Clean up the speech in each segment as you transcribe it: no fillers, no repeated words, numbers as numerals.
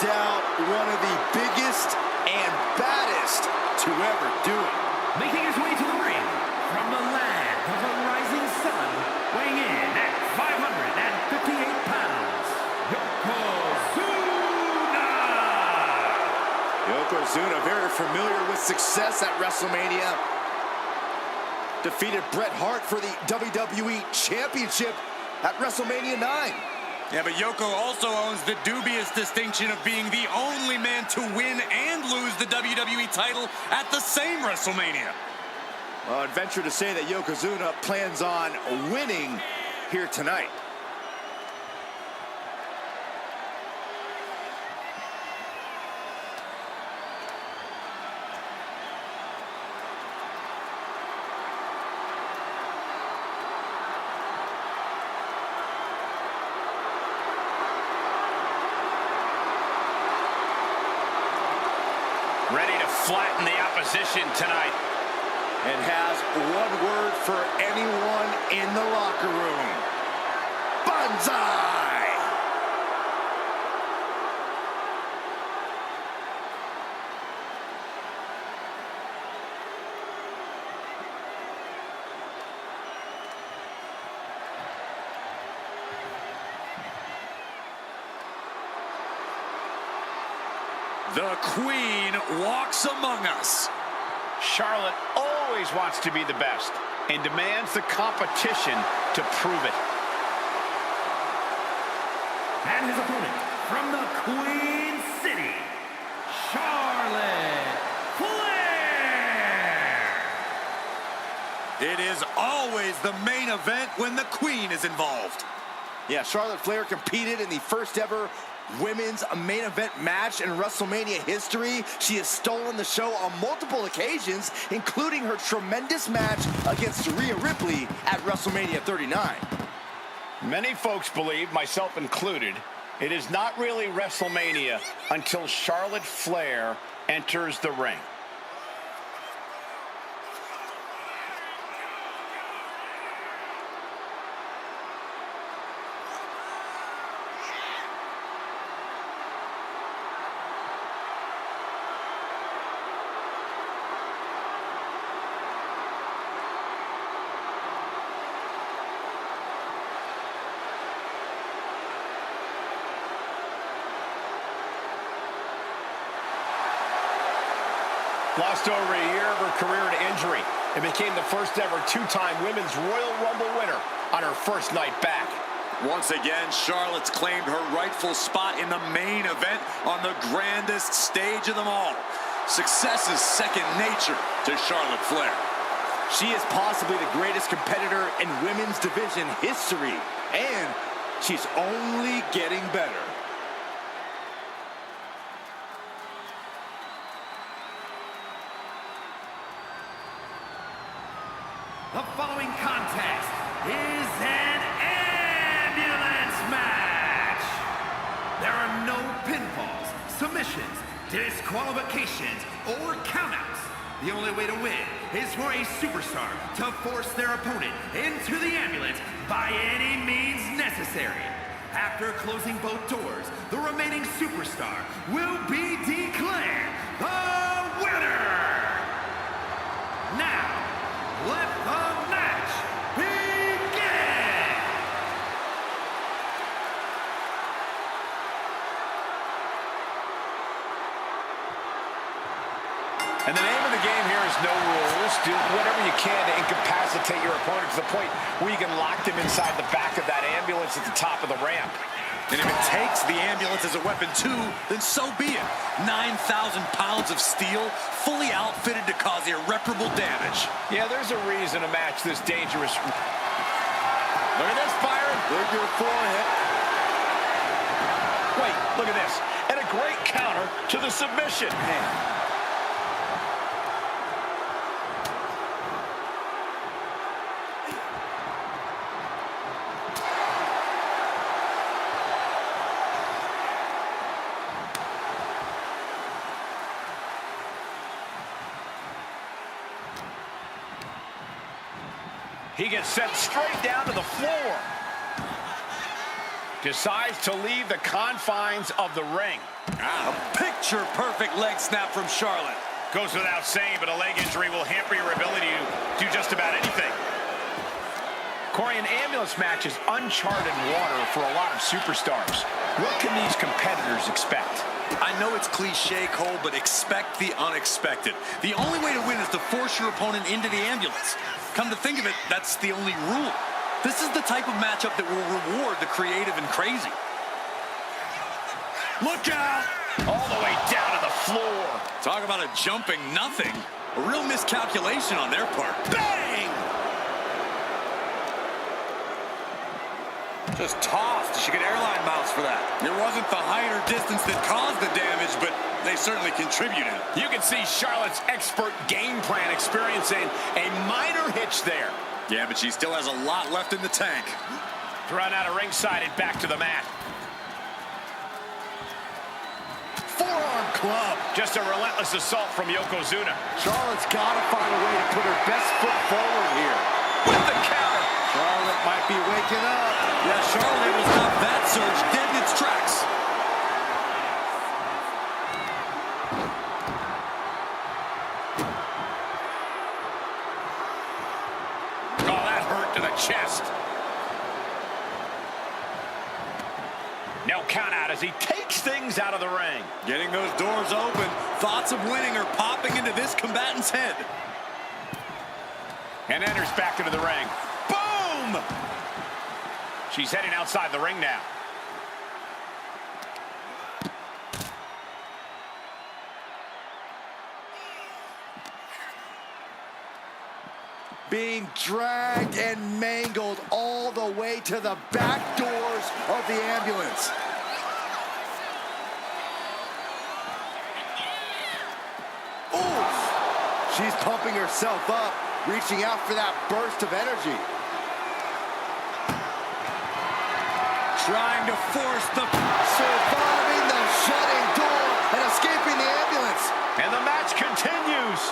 doubt one of the biggest and baddest to ever do it. Making his way to the ring from the land of the rising sun, weighing in at 558 pounds, Yokozuna, very familiar with success at WrestleMania. Defeated Bret Hart for the WWE Championship at WrestleMania 9. Yeah, but Yoko also owns the dubious distinction of being the only man to win and lose the WWE title at the same WrestleMania. Well, I'd venture to say that Yokozuna plans on winning here tonight. ready to flatten the opposition tonight. And has one word for anyone in the locker room. Banzai! The Queen walks among us. Charlotte always wants to be the best and demands the competition to prove it. And his opponent from the Queen City, Charlotte Flair. It is always the main event when the Queen is involved. Yeah, Charlotte Flair competed in the first ever women's main event match in WrestleMania history. She has stolen the show on multiple occasions, including her tremendous match against Rhea Ripley at WrestleMania 39. Many folks believe, myself included, it is not really WrestleMania until Charlotte Flair enters the ring. Lost over a year of her career to injury and became the first ever two-time Women's Royal Rumble winner on her first night back. Once again, Charlotte's claimed her rightful spot in the main event on the grandest stage of them all. Success is second nature to Charlotte Flair. She is possibly the greatest competitor in women's division history, and she's only getting better. The following contest is an ambulance match. There are no pinfalls, submissions, disqualifications, or countouts. The only way to win is for a superstar to force their opponent into the ambulance by any means necessary. After closing both doors, the remaining superstar will be declared the winner. Now, let the match begin! And the name of the game here is no rules. Do whatever you can to incapacitate your opponent to the point where you can lock them inside the back of that ambulance at the top of the ramp. And if it takes the ambulance as a weapon too, then so be it. 9,000 pounds of steel, fully outfitted to cause irreparable damage. Yeah, there's a reason a match this dangerous. Look at this, Byron. With your forehead. Wait, look at this. And a great counter to the submission. Man. He gets sent straight down to the floor. decides to leave the confines of the ring. A picture-perfect leg snap from Charlotte. Goes without saying, but a leg injury will hamper your ability to do just about anything. Corey, an ambulance match is uncharted water for a lot of superstars. What can these competitors expect? I know it's cliche, Cole, but expect the unexpected. The only way to win is to force your opponent into the ambulance. Come to think of it, that's the only rule. This is the type of matchup that will reward the creative and crazy. Look out! All the way down to the floor. Talk about a jumping nothing. A real miscalculation on their part. Bang! Just tossed. She get airline miles for that. It wasn't the height or distance that caused the damage, but they certainly contributed. You can see Charlotte's expert game plan experiencing a minor hitch there. Yeah, but she still has a lot left in the tank. Run out of ringside and back to the mat. Forearm club. Just a relentless assault from Yokozuna. Charlotte's got to find a way to put her best foot forward here. With the counter. Charlotte might be waking up. Yeah, Charlotte able to stop that surge dead in its tracks. Oh, that hurt to the chest. No count out as he takes things out of the ring. Getting those doors open. Thoughts of winning are popping into this combatant's head. And enters back into the ring. Boom! She's heading outside the ring now. Being dragged and mangled all the way to the back doors of the ambulance. Oof! She's pumping herself up, reaching out for that burst of energy. Trying to force the... Surviving the shutting door and escaping the ambulance. And the match continues.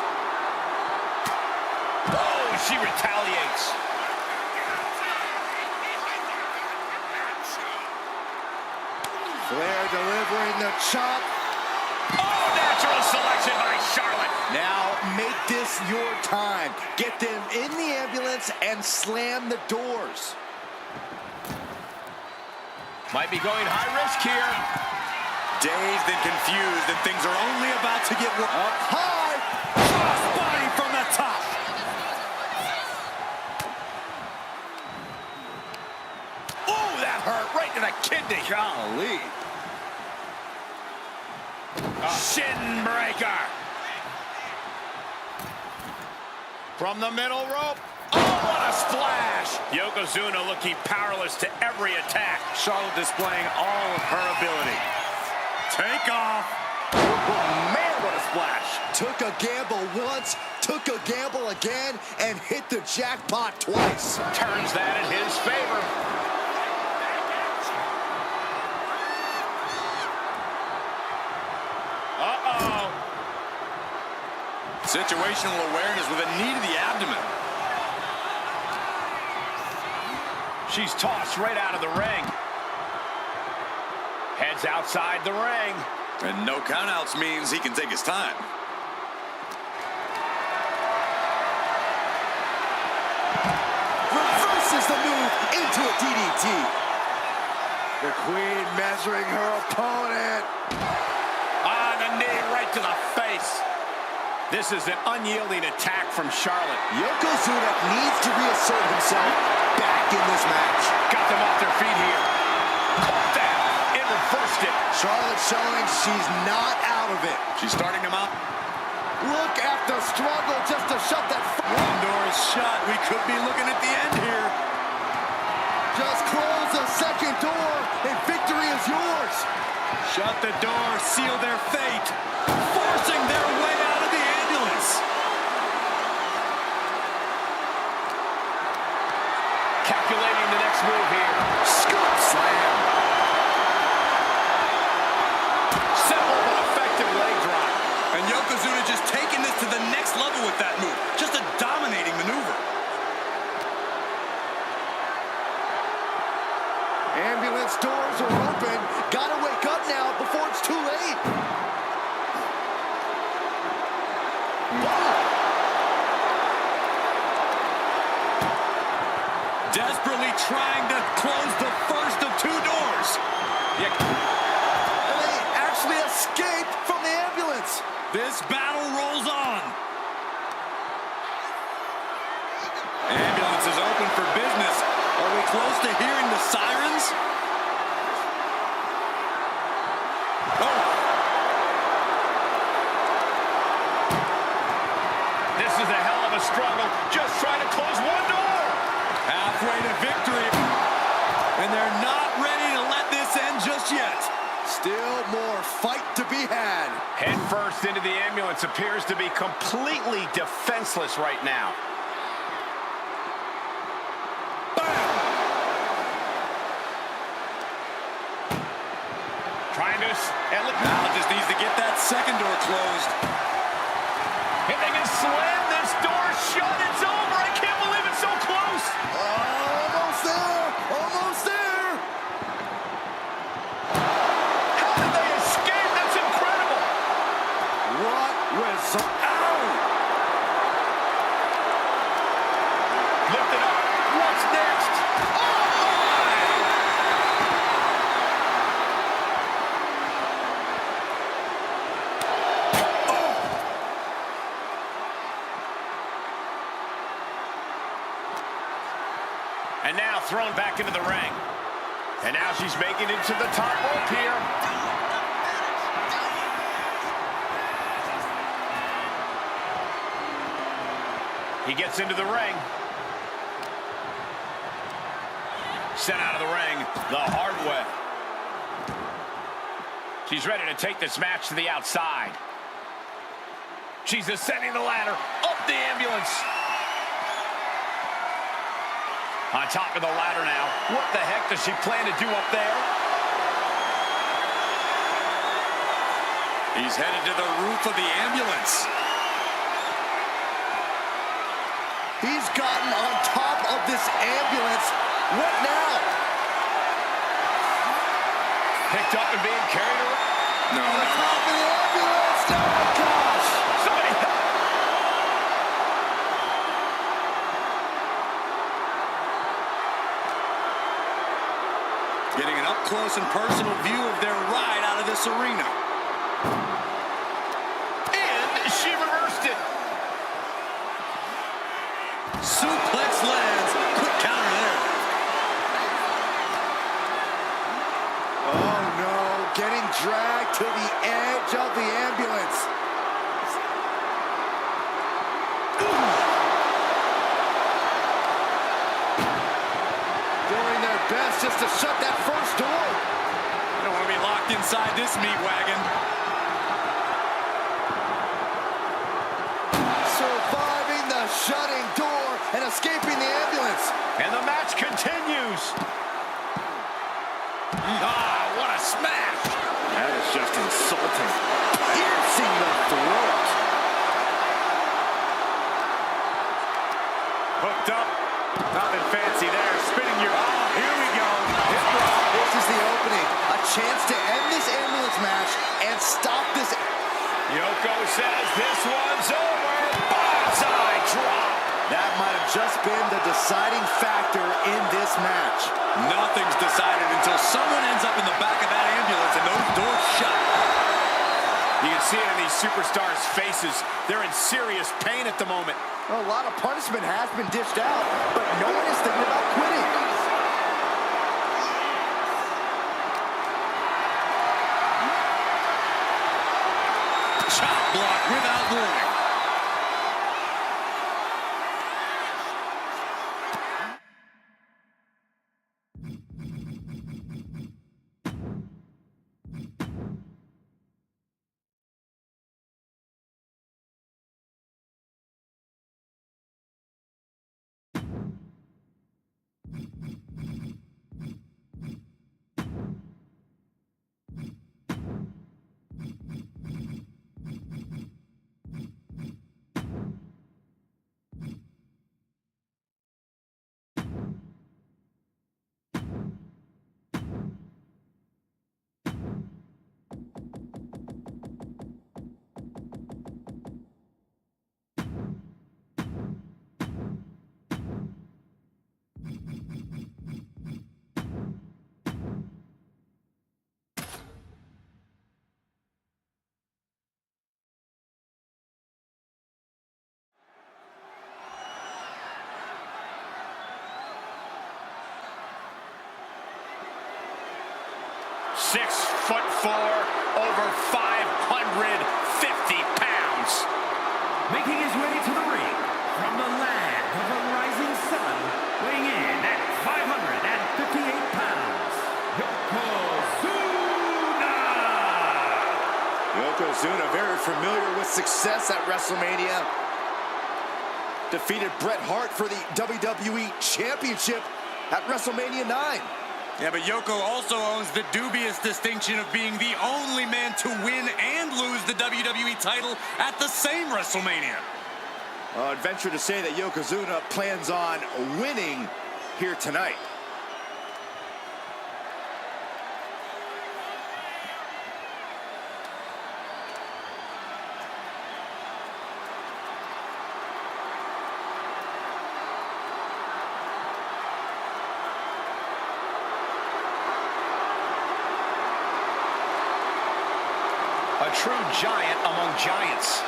Oh, she retaliates. Flair delivering the chop. Oh, natural selection by Charlotte. Now make this your time. Get them in the ambulance and slam the doors. Might be going high risk here. Dazed and confused, and things are only about to get worse. Up high. Cross body from the top. Oh, that hurt right to the kidney. Golly. Shin breaker. From the middle rope. Oh, what a splash. Yokozuna looking powerless to every attack. Charlotte displaying all of her ability. Take off. Oh, man, what a splash. Took a gamble once, took a gamble again, and hit the jackpot twice. Turns that in his favor. Uh-oh. Situational awareness with a knee to the abdomen. She's tossed right out of the ring. Heads outside the ring. And no countouts means he can take his time. Reverses the move into a DDT. The Queen measuring her opponent. Ah, the knee right to the face. This is an unyielding attack from Charlotte. Yokozuna needs to reassert himself back in this match. Got them off their feet here. Caught that. It reversed it. Charlotte showing she's not out of it. She's starting him out. Look at the struggle just to shut that. One door is shut. We could be looking at the end here. Just close the second door and victory is yours. Shut the door, seal their fate. Forcing their way out of the ambulance. Calculating the next move here. Scoop slam. Simple but effective leg drop. And Yokozuna just taking this to the next level with that move. Just a dominating maneuver. Ambulance doors are open. Gotta wake up now before it's too late. Desperately trying to close the first of two doors. And they actually escaped from the ambulance. This battle rolls on. Ambulance is open for business. Are we close to hearing the sirens? Oh! This is a hell of a struggle. Just trying to close one door. Halfway to victory. And they're not ready to let this end just yet. Still more fight to be had. Head first into the ambulance, appears to be completely defenseless right now. Trying to... Now just needs to get that second door closed. If they can slam this door shut, it's over. I can't believe it's so close. Almost there. Almost there. How did they escape? That's incredible. What result? Ow! Lift it up. What's next? And now thrown back into the ring. And now she's making it to the top rope here. He gets into the ring. Sent out of the ring the hard way. She's ready to take this match to the outside. She's ascending the ladder, up the ambulance. On top of the ladder now. What the heck does she plan to do up there? He's headed to the roof of the ambulance. He's gotten on top of this ambulance. What now? Picked up and being carried around. No, On no. top of the ambulance. Oh, gosh. Somebody help. Getting an up-close and personal view of their ride out of this arena. And she reversed it. Suplex lands. Quick counter there. Oh, no. Getting dragged to the edge of the ambulance. Doing their best just to shut that first door. You don't want to be locked inside this meat wagon. Surviving the shutting door and escaping the ambulance. And the match continues. Ah, what a smash! That is just insulting. Piercing the throat. Hooked up. Nothing fancy there. Spinning your... Oh, here we go. Hip drop. This is the opening. A chance to end this ambulance match and stop this. Yoko says this one's over. Bonsai drop. That might have just been the deciding factor in this match. Nothing's decided until someone ends up in the back of that ambulance and those doors shut. You can see it in these superstars' faces. They're in serious pain at the moment. A lot of punishment has been dished out, but no one is thinking about quitting. Chop block without warning. 6'4", over 550 pounds. Making his way to the ring from the land of the rising sun, weighing in at 558 pounds, Yokozuna, very familiar with success at WrestleMania. Defeated Bret Hart for the WWE Championship at WrestleMania 9. Yeah, but Yoko also owns the dubious distinction of being the only man to win and lose the WWE title at the same WrestleMania. I'd venture to say that Yokozuna plans on winning here tonight. A true giant among giants.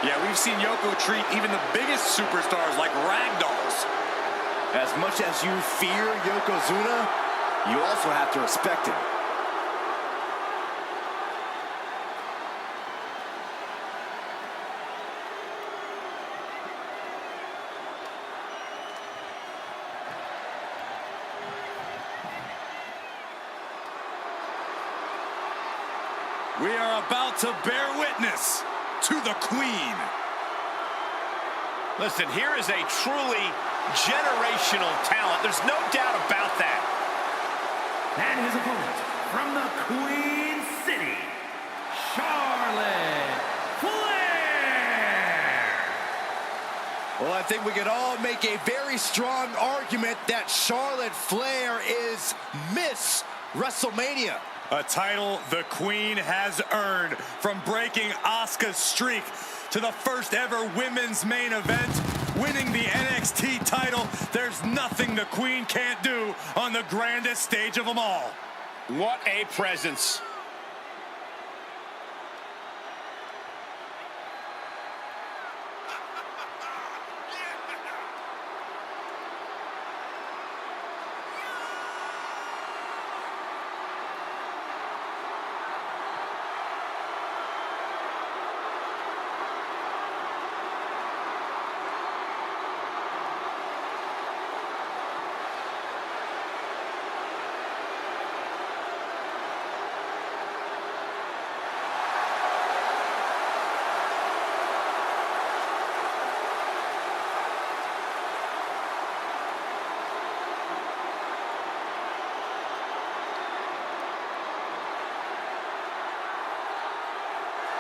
Yeah, we've seen Yoko treat even the biggest superstars like ragdolls. As much as you fear Yokozuna, you also have to respect him. We are about to bear witness to the Queen. Listen, here is a truly generational talent. There's no doubt about that. And his opponent from the Queen City, Charlotte Flair. Well, I think we can all make a very strong argument that Charlotte Flair is Miss WrestleMania. A title the Queen has earned, from breaking Asuka's streak to the first ever women's main event, winning the NXT title. There's nothing the Queen can't do on the grandest stage of them all. What a presence.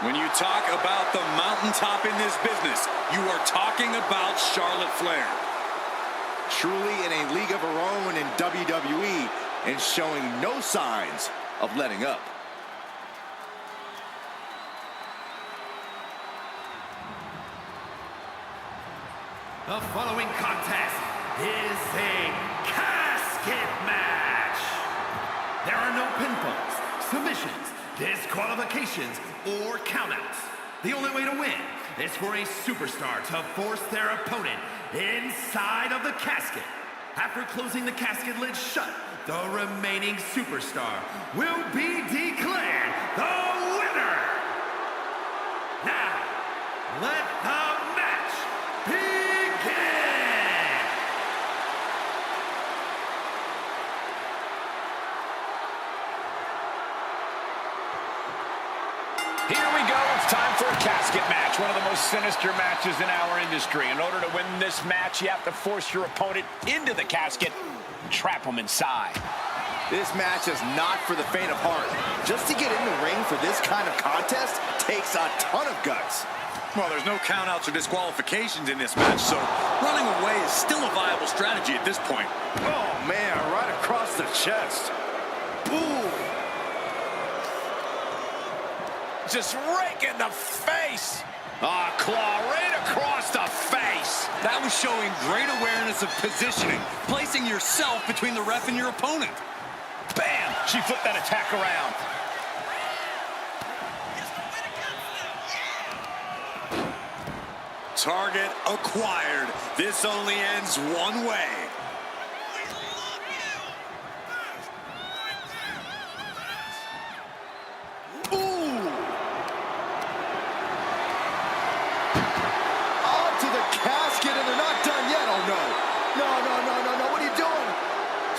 When you talk about the mountaintop in this business, you are talking about Charlotte Flair. Truly in a league of her own in WWE and showing no signs of letting up. The following contest is a casket match. There are no pinfalls, submissions, disqualifications, or countouts. The only way to win is for a superstar to force their opponent inside of the casket. After closing the casket lid shut, the remaining superstar will be declared the winner. Now, let the match begin. Here we go. It's time for a casket match, one of the most sinister matches in our industry. In order to win this match, you have to force your opponent into the casket and trap them inside. This match is not for the faint of heart. Just to get in the ring for this kind of contest takes a ton of guts. Well, there's no countouts or disqualifications in this match, so running away is still a viable strategy at this point. Oh, man, right across the chest. Boom. Just rake in the face. Ah, claw right across the face. That was showing great awareness of positioning, placing yourself between the ref and your opponent. Bam! She flipped that attack around. Target acquired. This only ends one way.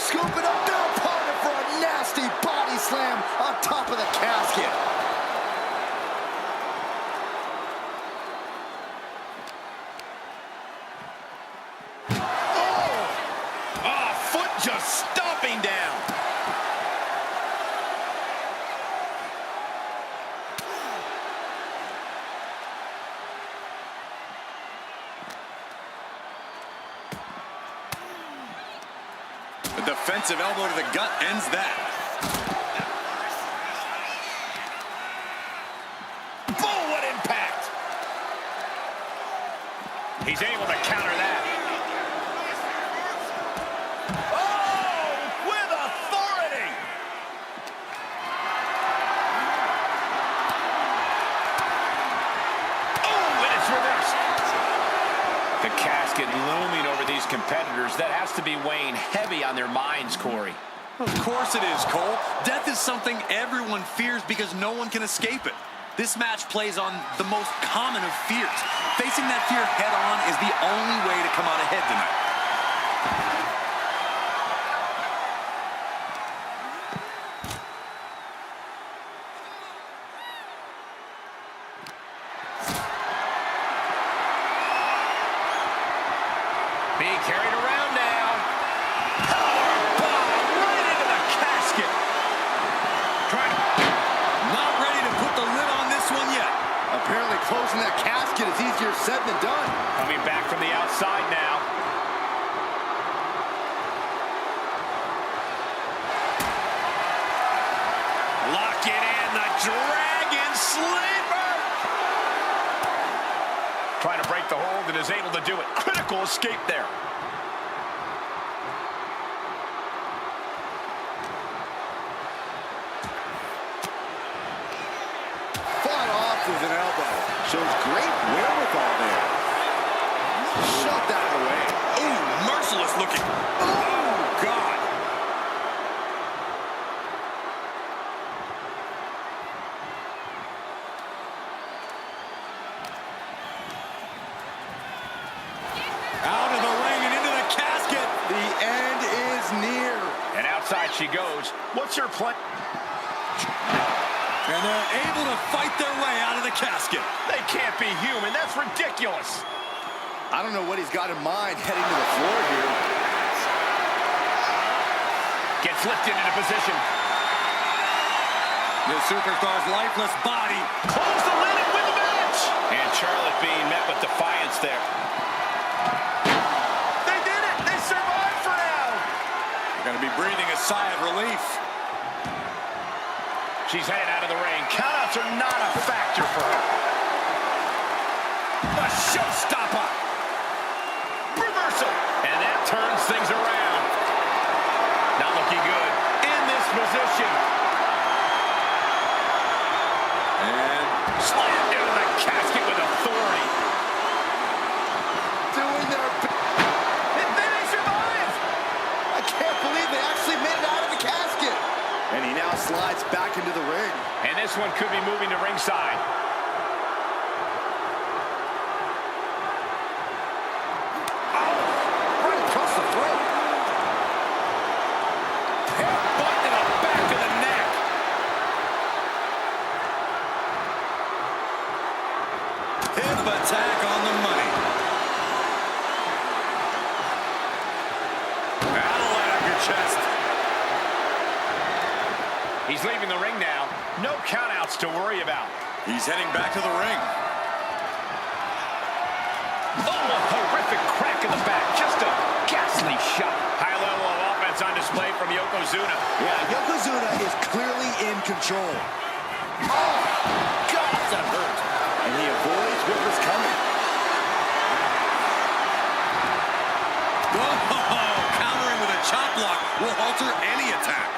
Scooping up their opponent for a nasty body slam on top of the casket. Oh, foot just stomping down. A defensive elbow to the gut ends that. Boom, what impact. He's able to counter that. Oh, with authority. Oh, and it's reversed. The casket looming over these competitors. That has to be weighing heavy on their minds, Corey. Of course it is, Cole. Death is something everyone fears because no one can escape it. This match plays on the most common of fears. Facing that fear head-on is the only way to come out ahead tonight. Being carried around now. Powerbomb right into the casket. Not ready to put the lid on this one yet. Apparently closing that casket is easier said than done. Coming back from the outside now. Lock it in, the Dragon Sleeper. Trying to break the hold and is able to do it. Critical escape there. Fought off with an elbow. Shows great wherewithal there. Shot that away. Ooh, merciless looking. Oh, God. Out of the ring and into the casket. The end is near. And outside she goes. What's her plan? And they're able to fight their way out of the casket. They can't be human. That's ridiculous. I don't know what he's got in mind heading to the floor here. Gets lifted into position. The superstar's lifeless body. Close the lid and win the match. And Charlotte being met with defiance there. They did it. They survived for now. They're going to be breathing a sigh of relief. She's headed out of the ring. Countouts are not a factor for her. A showstopper. Reversal. And that turns things around. Not looking good. In this position. And Slammed into the casket with authority. Doing their And then they survive. I can't believe they actually made it out of the casket. And he now slides back into the ring. And this one could be moving to ringside. Right across the throat. Headbutt to the back of the neck. hip attack on the money. That'll light up your chest. He's leaving the ring now. No countouts to worry about. He's heading back to the ring. Oh, a horrific crack in the back. Just a ghastly shot. High level of offense on display from Yokozuna. Yeah, Yokozuna is clearly in control. Oh, God, that hurt. And he avoids what was coming. Oh, countering with a chop block will alter any attack.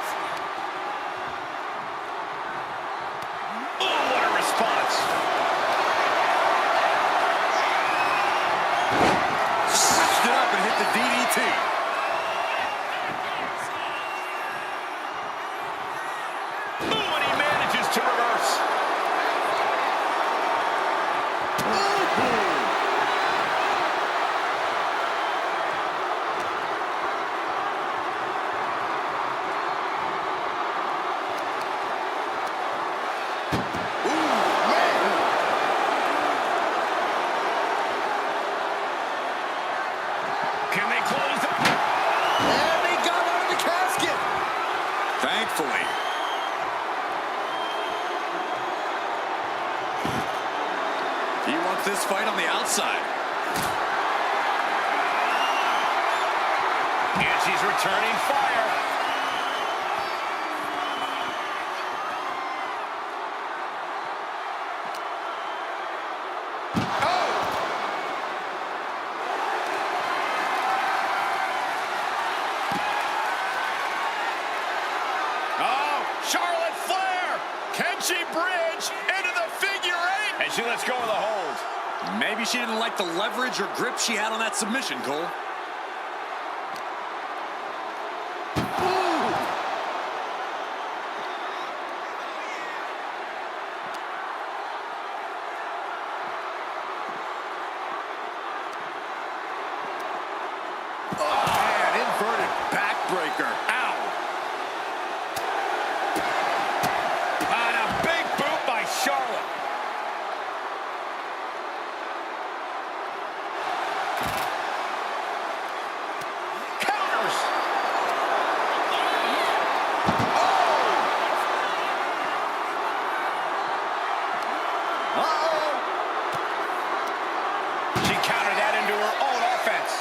Oh, what a response. Switched it up and hit the DDT. Oh, and he manages to reverse. outside. And she's returning fire. Charlotte Flair! Can she bridge into the figure eight? And she lets go of the hold. Maybe she didn't like the leverage or grip she had on that submission, Cole. Inverted backbreaker. Ow. And a big boot by Charlotte. Counters. Uh-oh. She countered that into her own offense.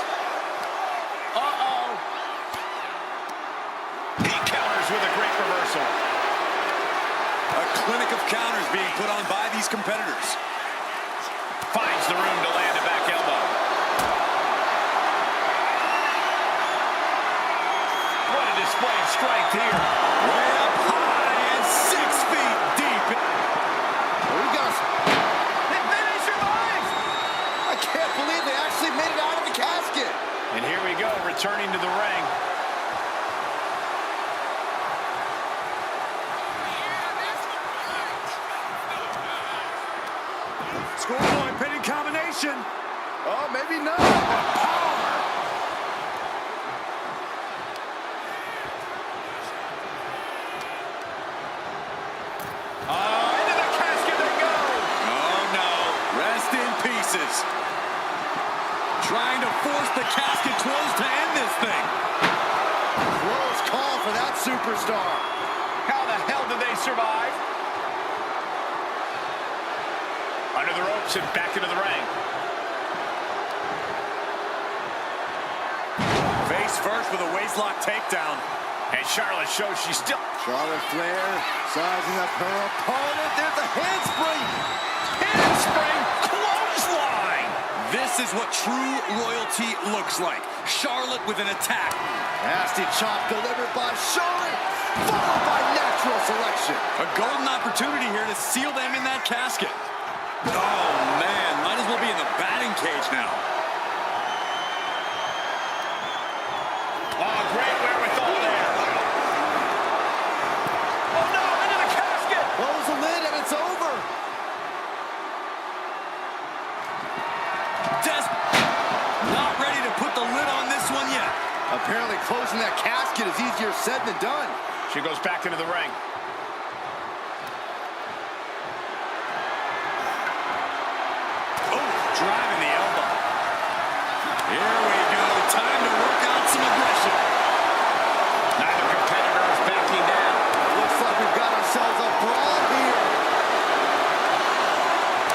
He counters with a great reversal. A clinic of counters being put on by these competitors. Finds the room to land a back elbow. What a display of strength here. Way up high and 6 feet deep. Here he goes. They survived. I can't believe they actually made it out of the casket. And here we go, returning to the ring. Scoreboard pinning combination. Oh, maybe not. Power. Into the casket they go. Oh, no. Rest in pieces. Trying to force the casket closed to end this thing. Close call for that superstar. How the hell did they survive? Under the ropes and back into the ring. Face first with a waistlock takedown. And Charlotte shows she's still... Charlotte Flair sizing up her opponent. There's a handspring. Handspring clothesline. This is what true royalty looks like. Charlotte with an attack. Nasty chop delivered by Charlotte, followed by natural selection. A golden opportunity here to seal them in that casket. Oh, man. Might as well be in the batting cage now. Oh, great wherewithal there. Oh, no, into the casket. Close the lid and it's over. Not ready to put the lid on this one yet. Apparently closing that casket is easier said than done. She goes back into the ring. Driving the elbow. Here we go. Time to work out some aggression. Neither competitor is backing down. Looks like we've got ourselves a brawl here.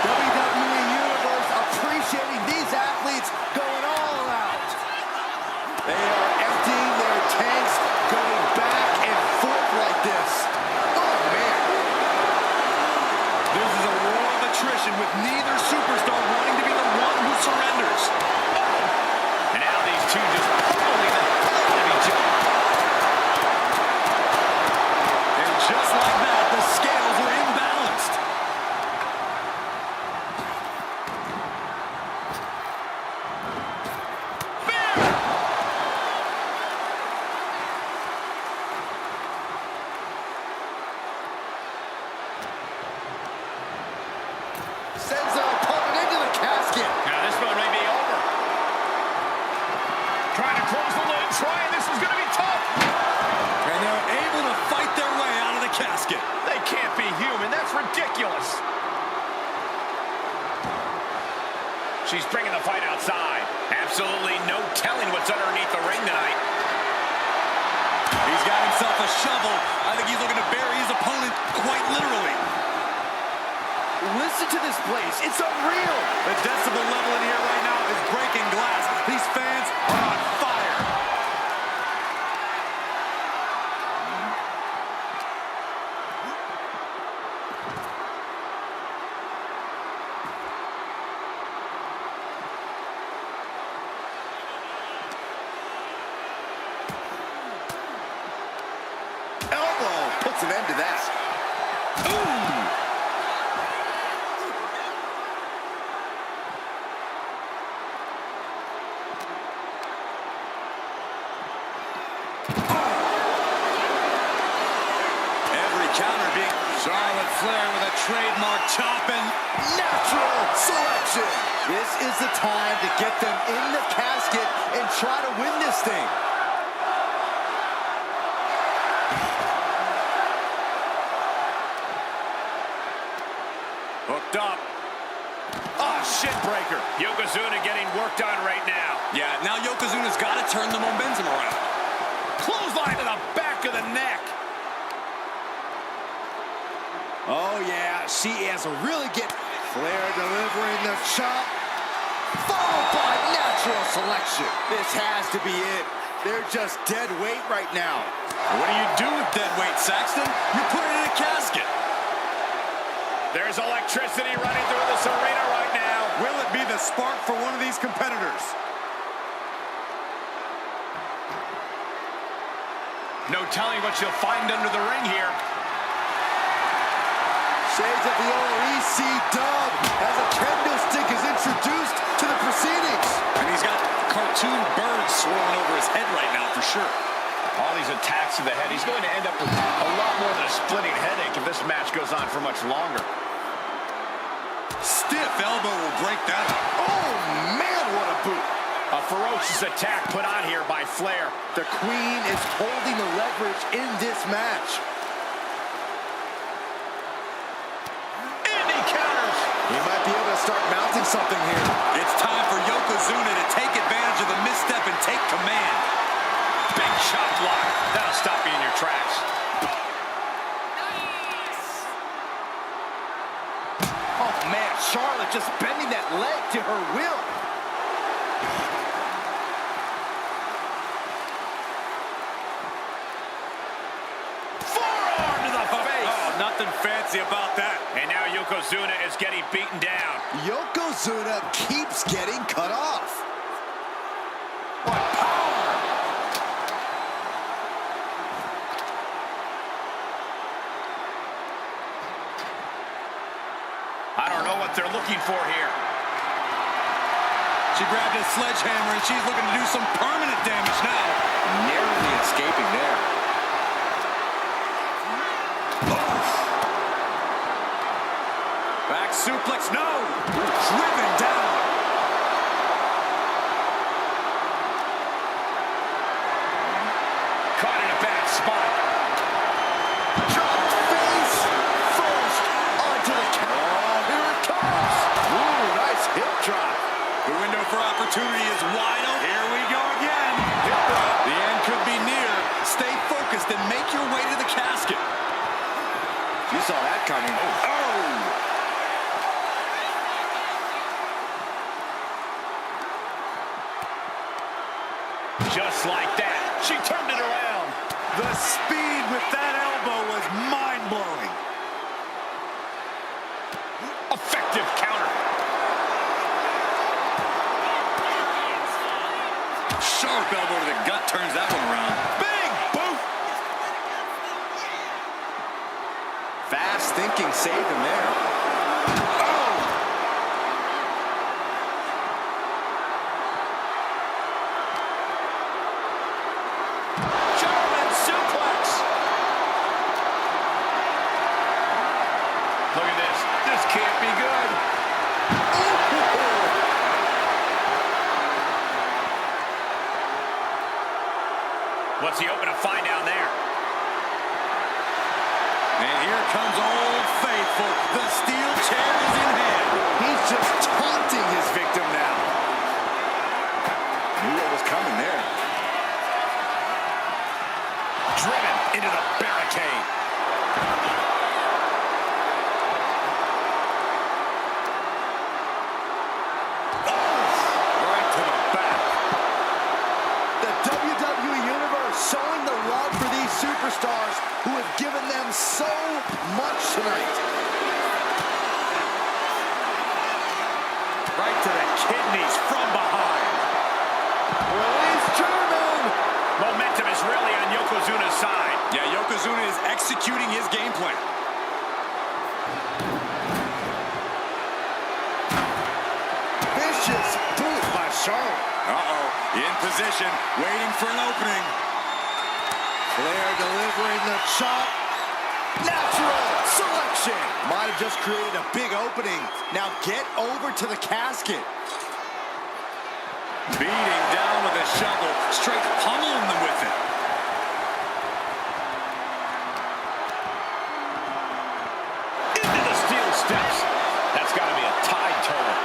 WWE Universe appreciating these athletes going all out. They are emptying their tanks, going back and forth like this. Oh, man. This is a war of attrition with neither superstar wanting to be the one who surrenders. And now these two just pulling the hell out of each other. And just like that, the scales are imbalanced. Sends their opponent into the casket. Now this one may be over. Trying to close the lid, this is going to be tough. And they're able to fight their way out of the casket. They can't be human, that's ridiculous. She's bringing the fight outside. Absolutely no telling what's underneath the ring tonight. He's got himself a shovel. I think he's looking to bury his opponent quite literally. listen to this place. It's unreal. The decibel level in here right now is breaking glass. These fans are on fire. Elbow puts an end to that. Ooh. Counter being Charlotte Flair with a trademark chop and Natural selection. This is the time to get them in the casket and try to win this thing. hooked up. Oh, shin breaker. Yokozuna getting worked on right now. Yeah, now Yokozuna's got to turn the momentum around. Clothesline to the back of the neck. Oh, yeah, she has a really good... Flair delivering the chop, followed by natural selection. This has to be it. They're just dead weight right now. What do you do with dead weight, Saxton? You put it in a casket. There's electricity running through this arena right now. Will it be the spark for one of these competitors? No telling what you'll find under the ring here. Shades of the old EC dub as a kendo stick is introduced to the proceedings. And he's got cartoon birds swirling over his head right now for sure. All these attacks to the head. He's going to end up with a lot more than a splitting headache if this match goes on for much longer. Stiff elbow will break that up. Oh, man, what a boot. A ferocious attack put on here by Flair. The Queen is holding the leverage in this match. He might be able to start mounting something here. It's time for Yokozuna to take advantage of the misstep and take command. Big shot block. That'll stop you in your tracks. Oh, man, Charlotte just bending that leg to her will. Forearm to the face. Oh, nothing fancy about that. And now Yokozuna is getting beaten down. Yokozuna keeps getting cut off. What power! I don't know what they're looking for here. She grabbed a sledgehammer and she's looking to do some permanent damage now. Narrowly escaping there. Back suplex, no! Driven down. Caught in a bad spot. Drop face first onto the counter. Oh, here it comes. Ooh, nice hip drop. The window for opportunity is wide open. Here we go again. Hip drop. The end could be near. Stay focused and make your way to the casket. You saw that coming. Oh! Just like that. She turned it around. The speed with that elbow was mind-blowing. Effective counter. Sharp elbow to the gut turns that one around. Big boot. Fast thinking saved him there. German suplex. Look at this. This can't be good. What's he hoping to find down there? And here comes Old Faithful. The steel chair is in hand. He's just taunting his victim now. Knew what was coming there. Driven into the barricade. executing his game plan. Vicious boot by Charlotte. Uh-oh, in position, waiting for an opening. Flair delivering the chop. Natural selection. Might have just created a big opening. Now get over to the casket. Beating down with a shovel, straight pummeling them with it. Into the steel steps. That's got to be a tide turner.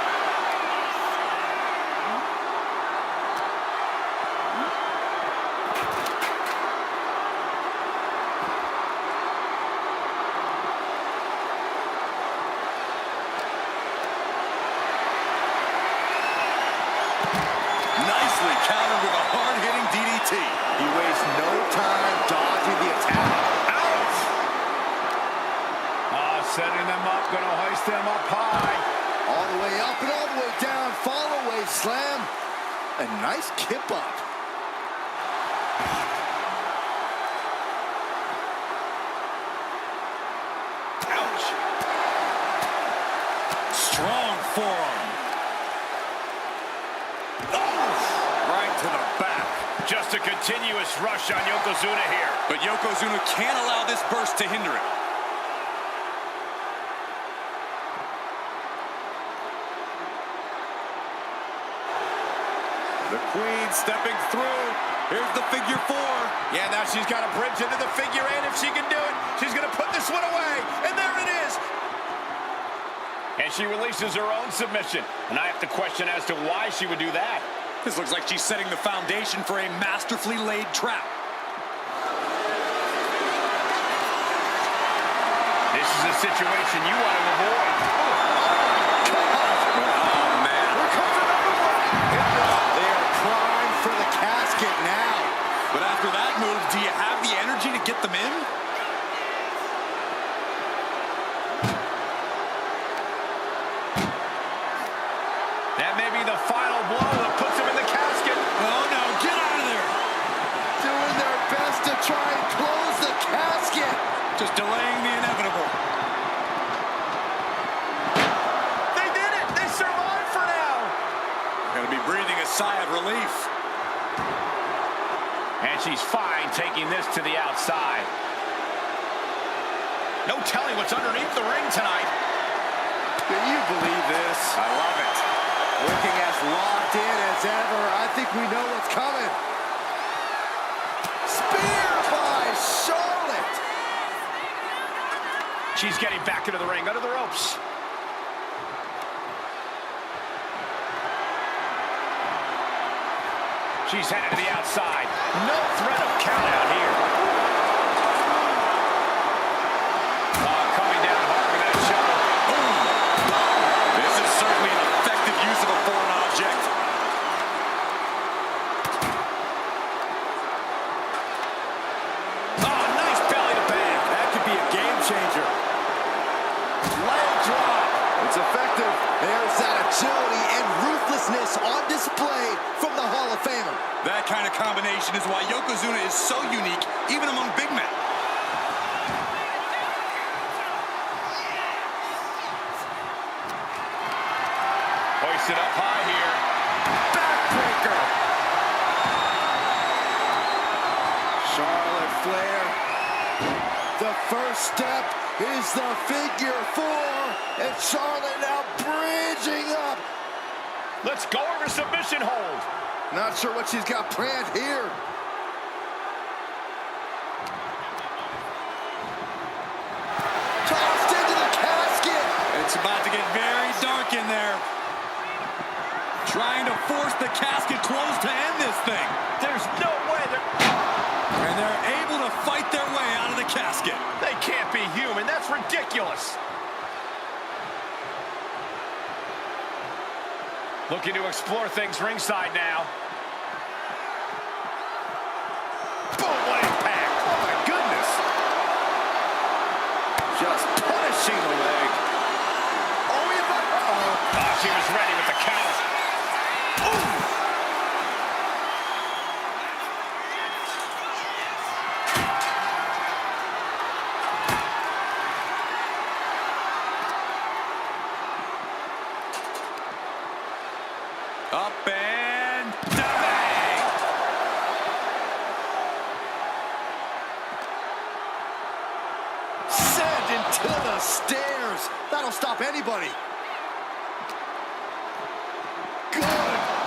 Nicely countered with a hard-hitting DDT. He wastes no time dodging the attack. Ouch! Setting them up, going to hoist them up high. All the way up and all the way down. Follow-away slam. A nice kip up. Ouch. Strong forearm. Right to the back. Just a continuous rush on Yokozuna here. But Yokozuna can't allow this burst to hinder it. The Queen stepping through. Here's the figure four. Yeah, now she's got a bridge into the figure eight. If she can do it, she's going to put this one away. And there it is. And she releases her own submission. And I have to question as to why she would do that. This looks like she's setting the foundation for a masterfully laid trap. This is a situation you want to avoid. Oh, man. They are primed for the casket now. But after that move, do you have the energy to get them in? That may be the final blow that puts him in the casket. Oh, no. Get out of there. Doing their best to try and close the casket. Just delaying the inevitable. They did it. They survived for now. Going to be breathing a sigh of relief. And she's fine taking this to the outside. No telling what's underneath the ring tonight. Can you believe this? I love it. Looking as locked in as ever. I think we know what's coming. Spear by Charlotte. She's getting back into the ring, under the ropes. She's headed to the outside. No threat of count out here. Coming down hard with that shovel. This is certainly an effective use of a foreign object. Oh, nice belly to bag. That could be a game changer. Leg drop. It's effective. There's that agility and ruthlessness on display from the Hall of Famer. That kind of combination is why Yokozuna is so unique, even among big men. Hoisted up high here. Backbreaker. Charlotte Flair. The first step is the figure four. And Charlotte now bridging up. Let's go over submission hold. Not sure what she's got planned here. Tossed into the casket. It's about to get very dark in there. Trying to force the casket closed to end this thing. There's no way And they're able to fight their way out of the casket. they can't be human. That's ridiculous. Looking to explore things ringside now. Boom, what impact. Oh my goodness. Just punishing the leg. Oh, She was ready with the counter. stairs. That'll stop anybody. Good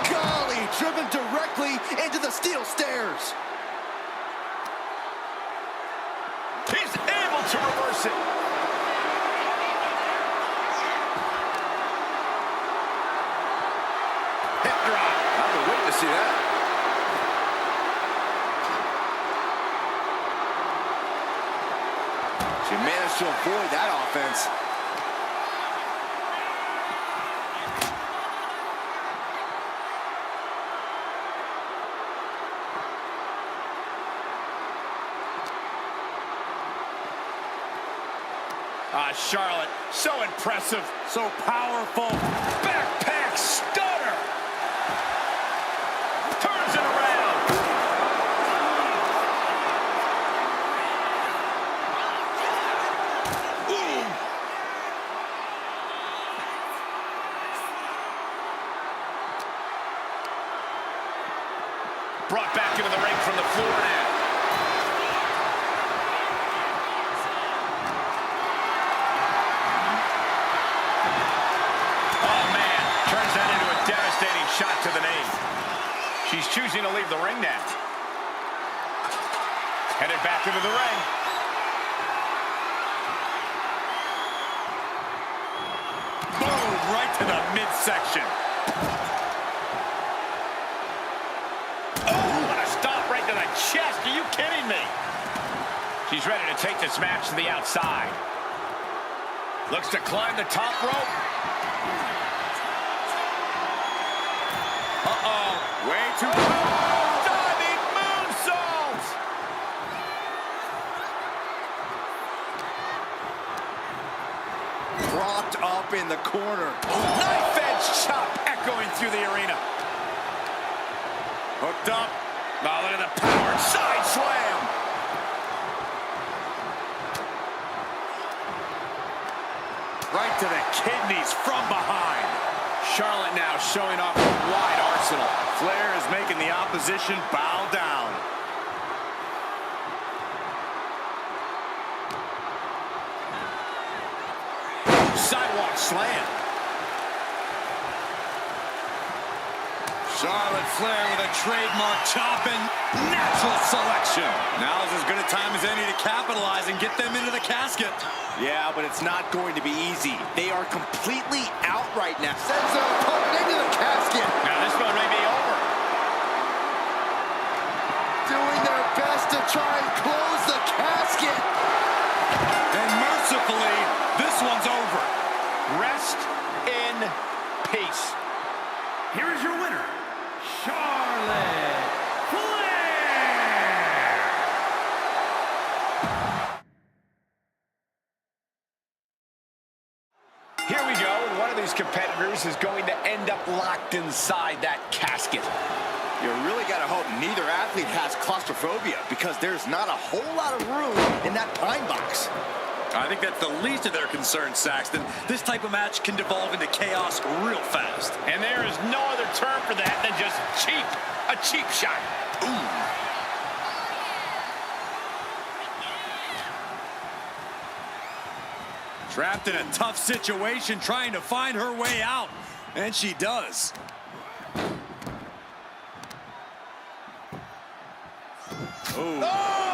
golly, driven directly into the steel stairs. He's able to reverse it. Hip drop. I've been waiting to see that. She managed to avoid that offense. Charlotte, so impressive, so powerful. Backpack stunner. Turns it around. Boom. Brought back into the ring from the floor now. Shot to the knee. She's choosing to leave the ring now. Headed back into the ring. Boom, right to the midsection. Oh, what a stop right to the chest. Are you kidding me? She's ready to take this match to the outside. Looks to climb the top rope. Way too close. Diving moonsault. Propped up in the corner. Knife edge chop echoing through the arena. Hooked up. Oh, look at the power. Side slam. Right to the kidneys from behind. Charlotte now showing off a wide arsenal. Flair is making the opposition bow down. Sidewalk slam. Charlotte Flair with a trademark chop and natural selection. Now is as good a time as any to capitalize and get them into the casket. Yeah, but it's not going to be easy. They are completely out right now. Sends their opponent into the casket. Now this one may be over. Doing their best to try and close the casket. And mercifully, this one's over. Rest in peace. Here is your winner, Charlotte Flair. Here we go, and one of these competitors is going to end up locked inside that casket. You really got to hope neither athlete has claustrophobia, because there's not a whole lot of room in that pine box. I think that's the least of their concerns, Saxton. This type of match can devolve into chaos real fast. And there is no other term for that than just cheap. A cheap shot. Ooh. Trapped in a tough situation, trying to find her way out. And she does. Ooh. Oh!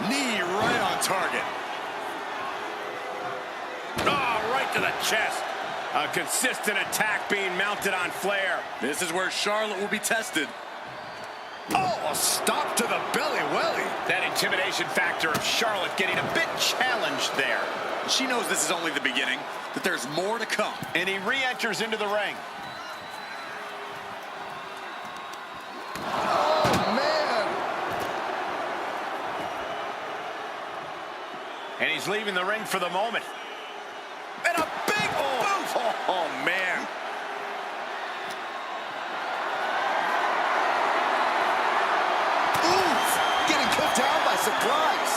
Knee right on target. Oh, right to the chest. A consistent attack being mounted on Flair. This is where Charlotte will be tested. Oh, a stop to the belly welly. That intimidation factor of Charlotte getting a bit challenged there. She knows this is only the beginning, that there's more to come. And he re-enters into the ring. Oh, man. And he's leaving the ring for the moment. And a big boot! Oh, man. Oof! Getting put down by surprise.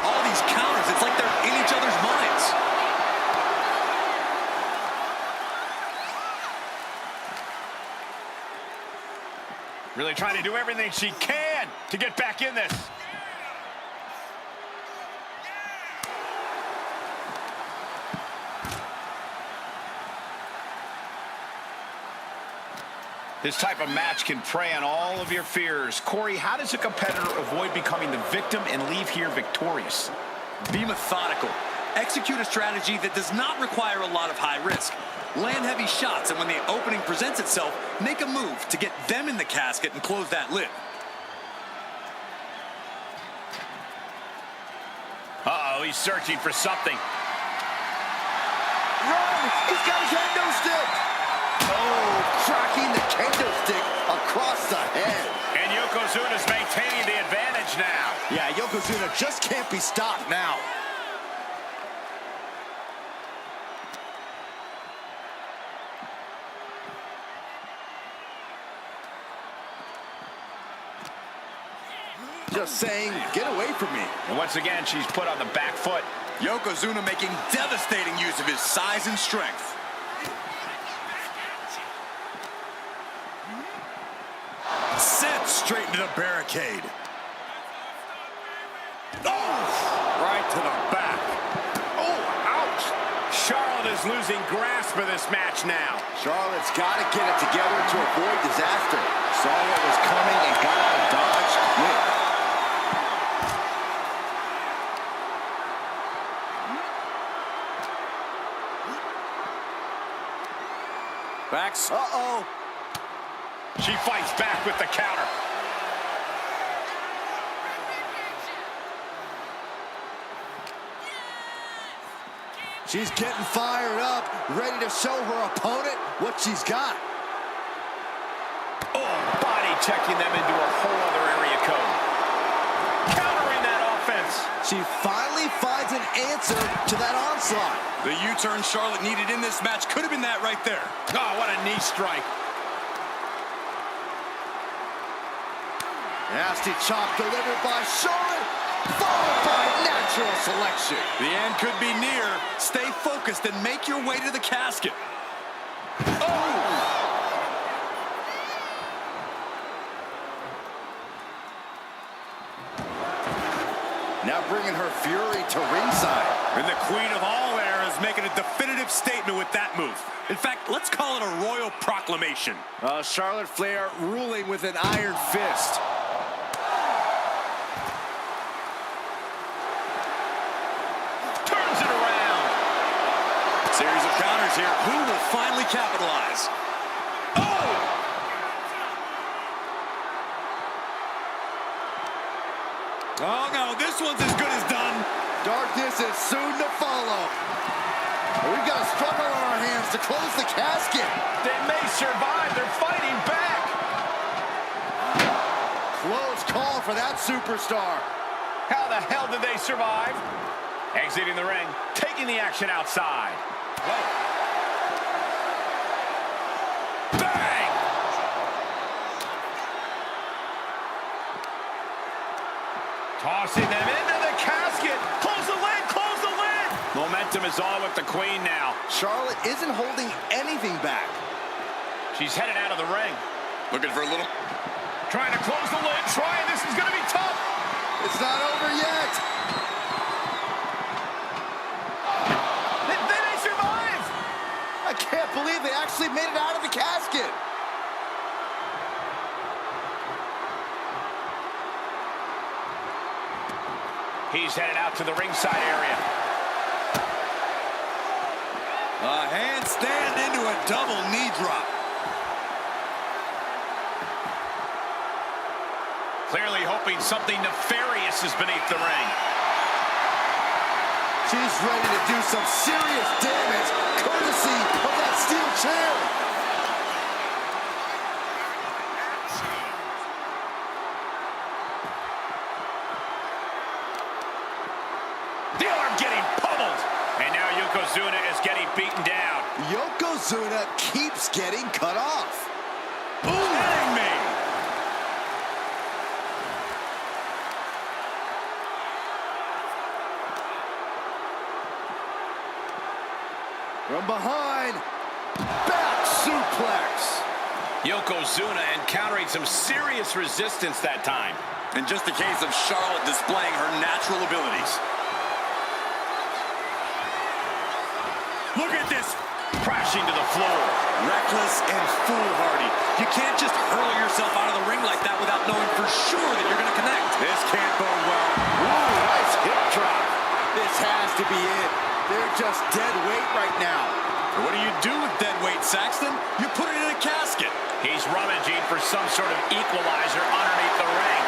All these counters, it's like they're in each other's minds. Really trying to do everything she can to get back in this. This type of match can prey on all of your fears. Corey, how does a competitor avoid becoming the victim and leave here victorious? Be methodical. Execute a strategy that does not require a lot of high risk. Land heavy shots, and when the opening presents itself, make a move to get them in the casket and close that lid. Uh-oh, he's searching for something. Run! He's got a kendo stick! Oh, cracking the kendo stick across the head. And Yokozuna's maintaining the advantage now. Yeah, Yokozuna just can't be stopped now. Just saying, get away from me. And once again, she's put on the back foot. Yokozuna making devastating use of his size and strength. Sent straight into the barricade. Oh, right to the back. Oh, ouch. Charlotte is losing grasp of this match now. Charlotte's got to get it together to avoid disaster. Saw what was coming and got out of dodge quick. Backs. Uh-oh. She fights back with the counter. She's getting fired up, ready to show her opponent what she's got. Oh, body checking them into a whole other area code. Countering that offense. She finally finds an answer to that onslaught. The U-turn Charlotte needed in this match could have been that right there. Oh, what a knee strike. Nasty chop delivered by Charlotte, followed by natural selection. The end could be near. Stay focused and make your way to the casket. Oh! Now bringing her fury to ringside. And the queen of all air is making a definitive statement with that move. In fact, let's call it a royal proclamation. Charlotte Flair ruling with an iron fist. Turns it around. Series of counters here. Who will finally capitalize? Oh! Oh, no, this one's as good as done. Darkness is soon to follow. We've got a struggle on our hands to close the casket. They may survive. They're fighting back. Close call for that superstar. How the hell did they survive? Exiting the ring, taking the action outside. Whoa. Bang! Tossing them into the casket. Close the lid, close the lid. Momentum is all with the queen now. Charlotte isn't holding anything back. She's headed out of the ring. Looking for a little... Trying to close the lid, this is gonna be tough. It's not over yet. They may survive. I can't believe they actually made it out of the casket. He's headed out to the ringside area. A handstand into a double knee drop. Clearly hoping something nefarious is beneath the ring. She's ready to do some serious damage, courtesy of that steel chair. The arm getting pummeled. And now Yokozuna is getting beaten down. Yokozuna keeps getting cut off. Kidding me. From behind, back suplex. Yokozuna encountering some serious resistance that time. And just a case of Charlotte displaying her natural abilities. Look at this crashing to the floor. Reckless and foolhardy. You can't just hurl yourself out of the ring like that without knowing for sure that you're going to connect. This can't bode well. Ooh, nice hip drop. This has to be it. They're just dead weight right now. What do you do with dead weight, Saxton? You put it in a casket. He's rummaging for some sort of equalizer underneath the ring.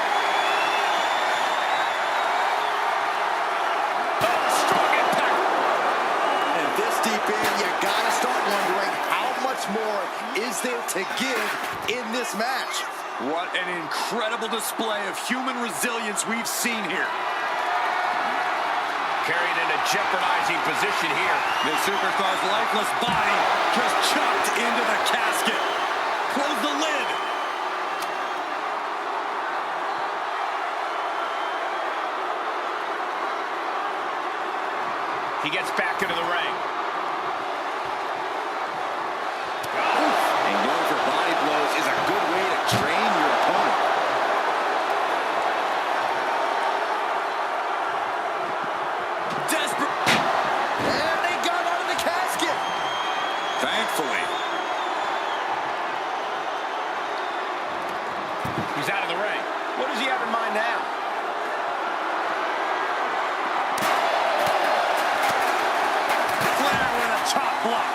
Oh, strong impact. And this deep in, you gotta start wondering how much more is there to give in this match. What an incredible display of human resilience we've seen here. Carried in a jeopardizing position here. The superstar's lifeless body just chucked into the casket. Close the lid. He gets back into the ring. And going for body blows is a good way to train your opponent. Desperate. And they got out of the casket. Thankfully. He's out of the ring. What does he have in mind now? Flair with a chop block.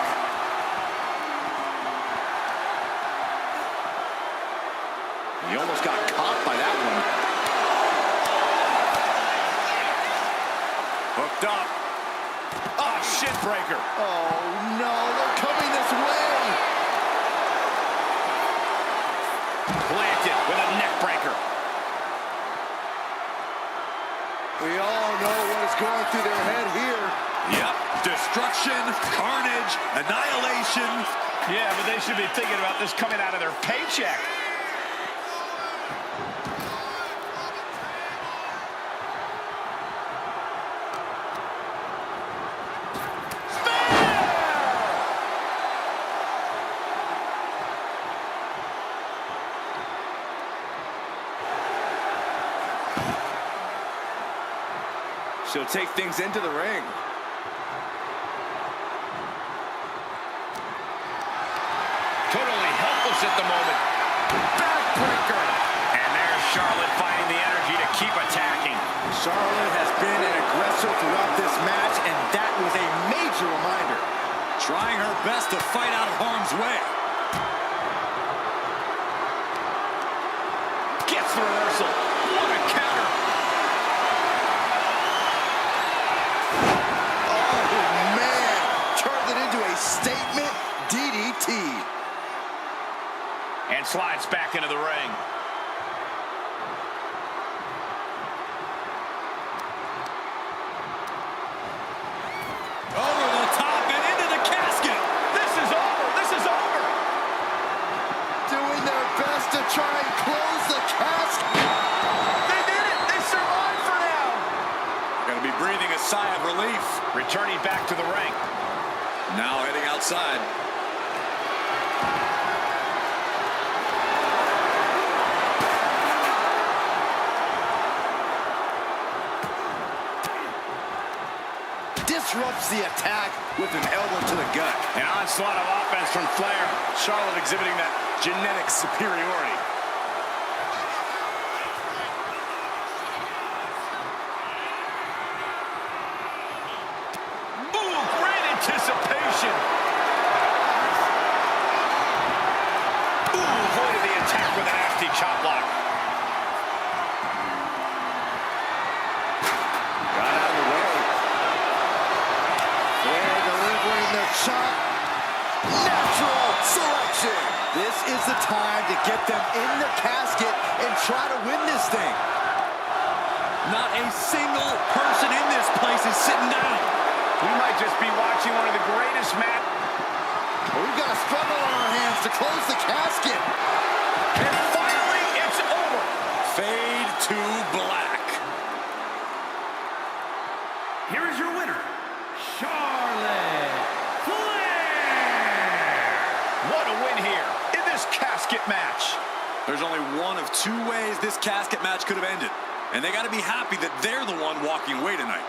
He almost got caught by that one. Hooked up. Oh, shin breaker. Oh, no, they're coming this way. Planted with a neck breaker. We all know what is going through their head here. Yep. Destruction, carnage, annihilation. Yeah, but they should be thinking about this coming out of their paycheck. She'll take things into the ring. Totally helpless at the moment. Backbreaker. And there's Charlotte finding the energy to keep attacking. Charlotte has been an aggressor throughout this match, and that was a major reminder. Trying her best to fight out of harm's way. Gets the reversal. What a counter. Oh, man. Turned it into a statement DDT. And slides back into the ring. Over the top and into the casket. This is over. This is over. Doing their best to try and close the casket. They did it. They survived for now. Gonna be breathing a sigh of relief. Returning back to the ring. Now heading outside. Disrupts the attack with an elbow to the gut. An onslaught of offense from Flair. Charlotte exhibiting that genetic superiority. Ooh, great anticipation. Ooh, avoided the attack with a nasty chop block. Got out of the way. Flair delivering the shot. Natural selection. This is the time to get them in the casket and try to win this thing. Not a single person in this place is sitting down. We might just be watching one of the greatest matches. We've got a struggle on our hands to close the casket. And finally, it's over. Fade to black. Here is your winner, Charlotte Flair. What a win here in this casket match. There's only one of two ways this casket match could have ended. And they got to be happy that they're the one walking away tonight.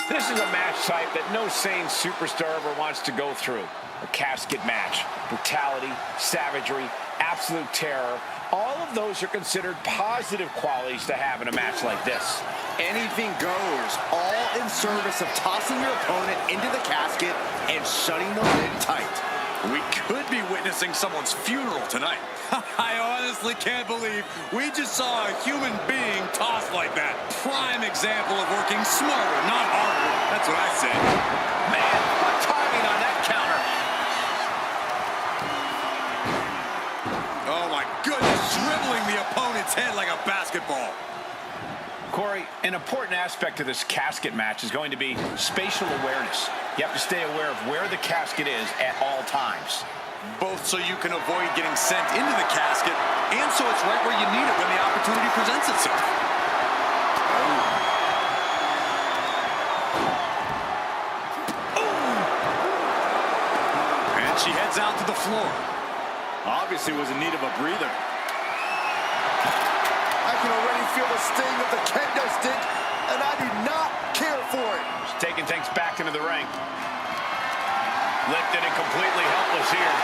This is a match type that no sane superstar ever wants to go through. A casket match. Brutality, savagery, absolute terror. All of those are considered positive qualities to have in a match like this. Anything goes, all in service of tossing your opponent into the casket and shutting the lid tight. We could be witnessing someone's funeral tonight. I honestly can't believe we just saw a human being tossed like that. Prime example of working smarter, not harder. That's what I say. Man, what timing on that counter. Oh my goodness, dribbling the opponent's head like a basketball. Corey, an important aspect of this casket match is going to be spatial awareness. You have to stay aware of where the casket is at all times. Both so you can avoid getting sent into the casket, and so it's right where you need it when the opportunity presents itself. And she heads out to the floor. Obviously was in need of a breather. I can already feel the sting of the kendo stick, and I do not care for it. She's taking things back into the ring. Lifted and completely helpless here.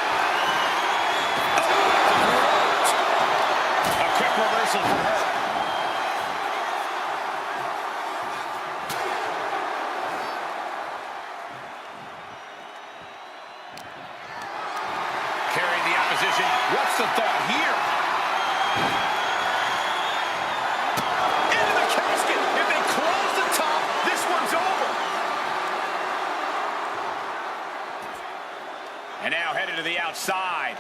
A quick reversal for her. Carrying the opposition. What's the thought here? Into the casket. If they close the top, this one's over. And now headed to the outside.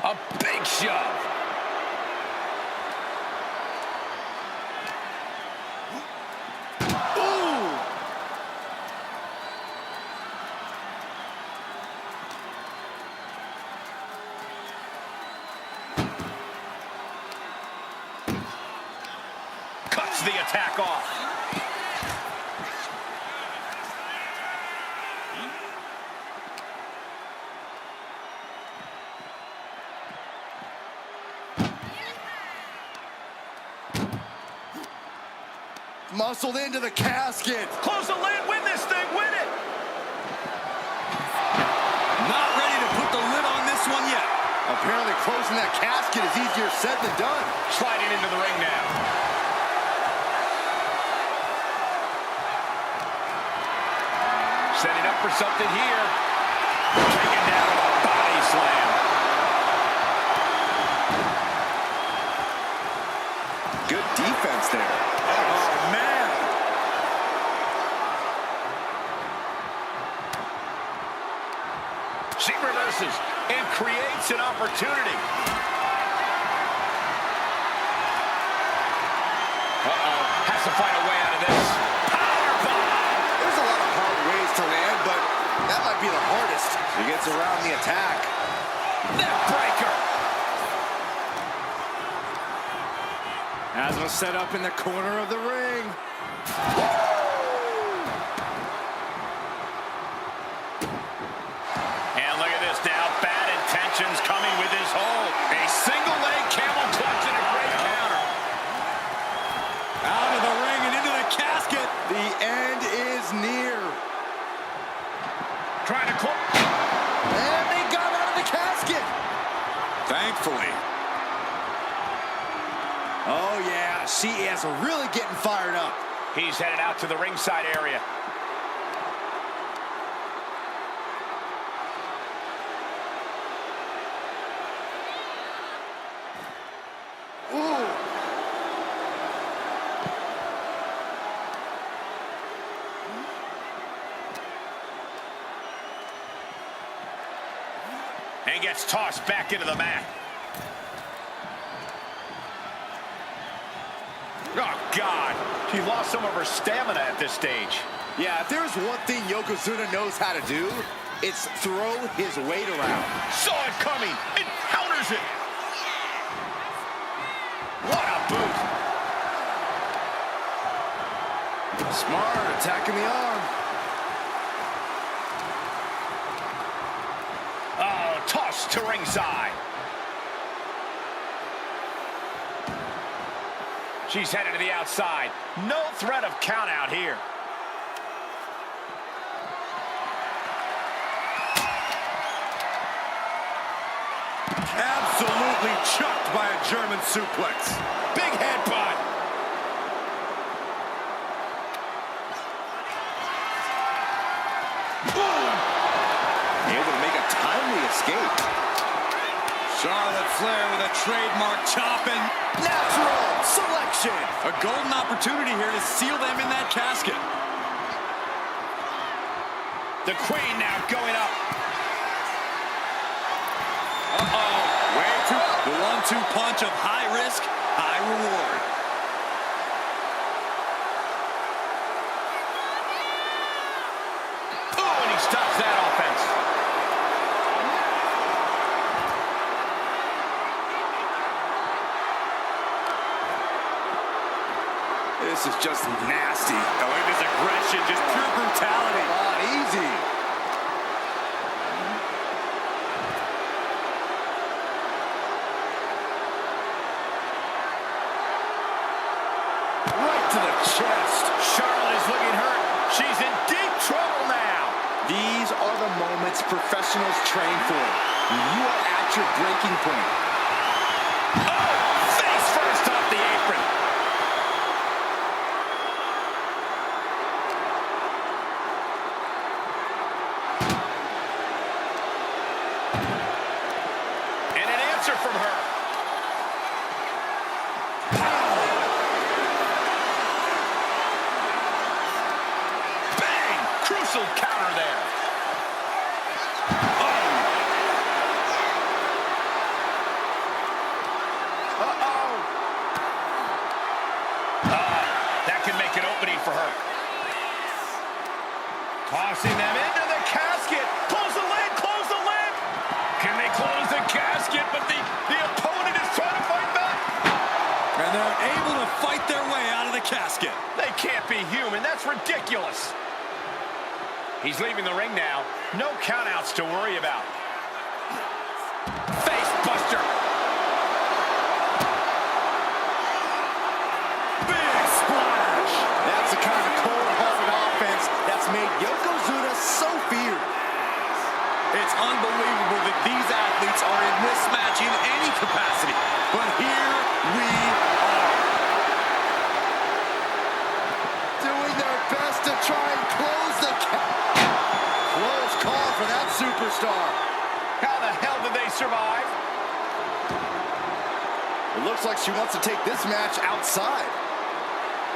A big shove. Ooh. Cuts the attack off. Muscled into the casket. Close the lid, win this thing, win it! Not ready to put the lid on this one yet. Apparently closing that casket is easier said than done. Sliding into the ring now. Setting up for something here. Taken down with a body slam. Good defense there. Oh, man. She reverses and creates an opportunity. Uh-oh, has to find a way out of this. Powerbomb! There's a lot of hard ways to land, but that might be the hardest. He gets around the attack. Neck breaker! As was set up in the corner of the ring. And look at this now, bad intentions coming with his hold. A single leg camel clutch and a great counter. Out of the ring and into the casket. The end is near. Trying to close. And they got out of the casket. Thankfully. Oh, yeah, she is really getting fired up. He's headed out to the ringside area. Ooh. And gets tossed back into the mat. Oh, God. She lost some of her stamina at this stage. Yeah, if there's one thing Yokozuna knows how to do, it's throw his weight around. Saw it coming and counters it. What a boot. Smart, attacking the arm. Oh, tossed to ringside. She's headed to the outside. No threat of count out here. Immediately chucked by a German suplex. Big headbutt. Boom! Able to make a timely escape. Charlotte Flair with a trademark chop and Natural selection. A golden opportunity here to seal them in that casket. The Queen now going up. Uh-oh. Way too. The 1-2 punch of high risk, high reward. Oh, and he stops that offense. This is just nasty. Oh, look at this aggression, just pure brutality. Come on, easy. Right to the chest. Charlotte is looking hurt. She's in deep trouble now. These are the moments professionals train for. You are at your breaking point. Oh, face first off the apron. And an answer from her. Bang! Crucial counter there. That can make an opening for her. Tossing them into the casket. Close the lid, close the lid. Can they close the casket? But the opponent is trying to fight back. And they're able to fight their way out of the casket. They can't be human. That's ridiculous. He's leaving the ring now. No countouts to worry about. Face buster. Big splash. That's the kind of cold-hearted offense that's made Yokozuna so feared. It's unbelievable that these athletes are in this match in any capacity. But here we are. Doing their best to try and close the close call for that superstar. How the hell did they survive? It looks like she wants to take this match outside.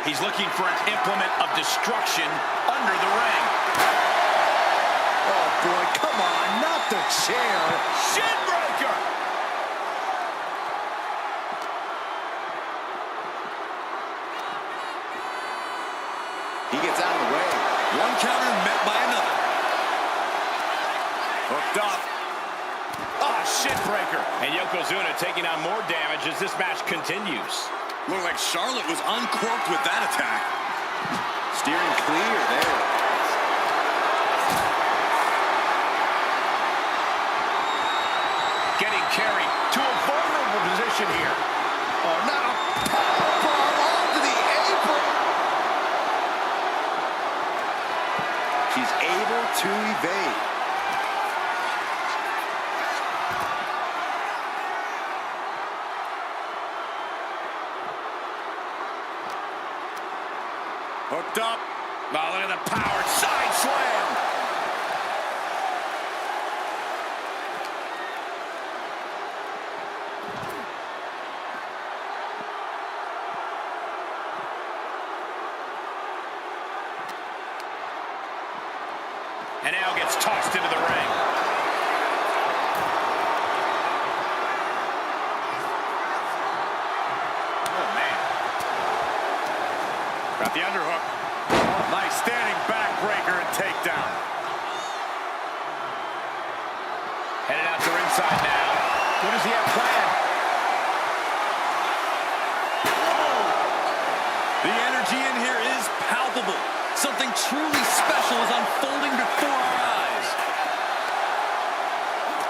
He's looking for an implement of destruction under the ring. Oh boy, come on, not the chair. Shinbreaker! He gets out of the way. One counter met by another. Hooked up. Ah, Shinbreaker. And Yokozuna taking on more damage as this match continues. Looked like Charlotte was uncorked with that attack. Steering clear there. Getting carried to a vulnerable position here. Oh, now powerbomb onto the apron. She's able to evade. Hooked up. Oh, look at the power. Side slam. And now gets tossed into the ring. Oh, man. Got the underhook. Oh, nice standing backbreaker and takedown. Headed out to ringside now. What does he have planned? The energy in here is palpable. Something truly special is unfolding before our eyes.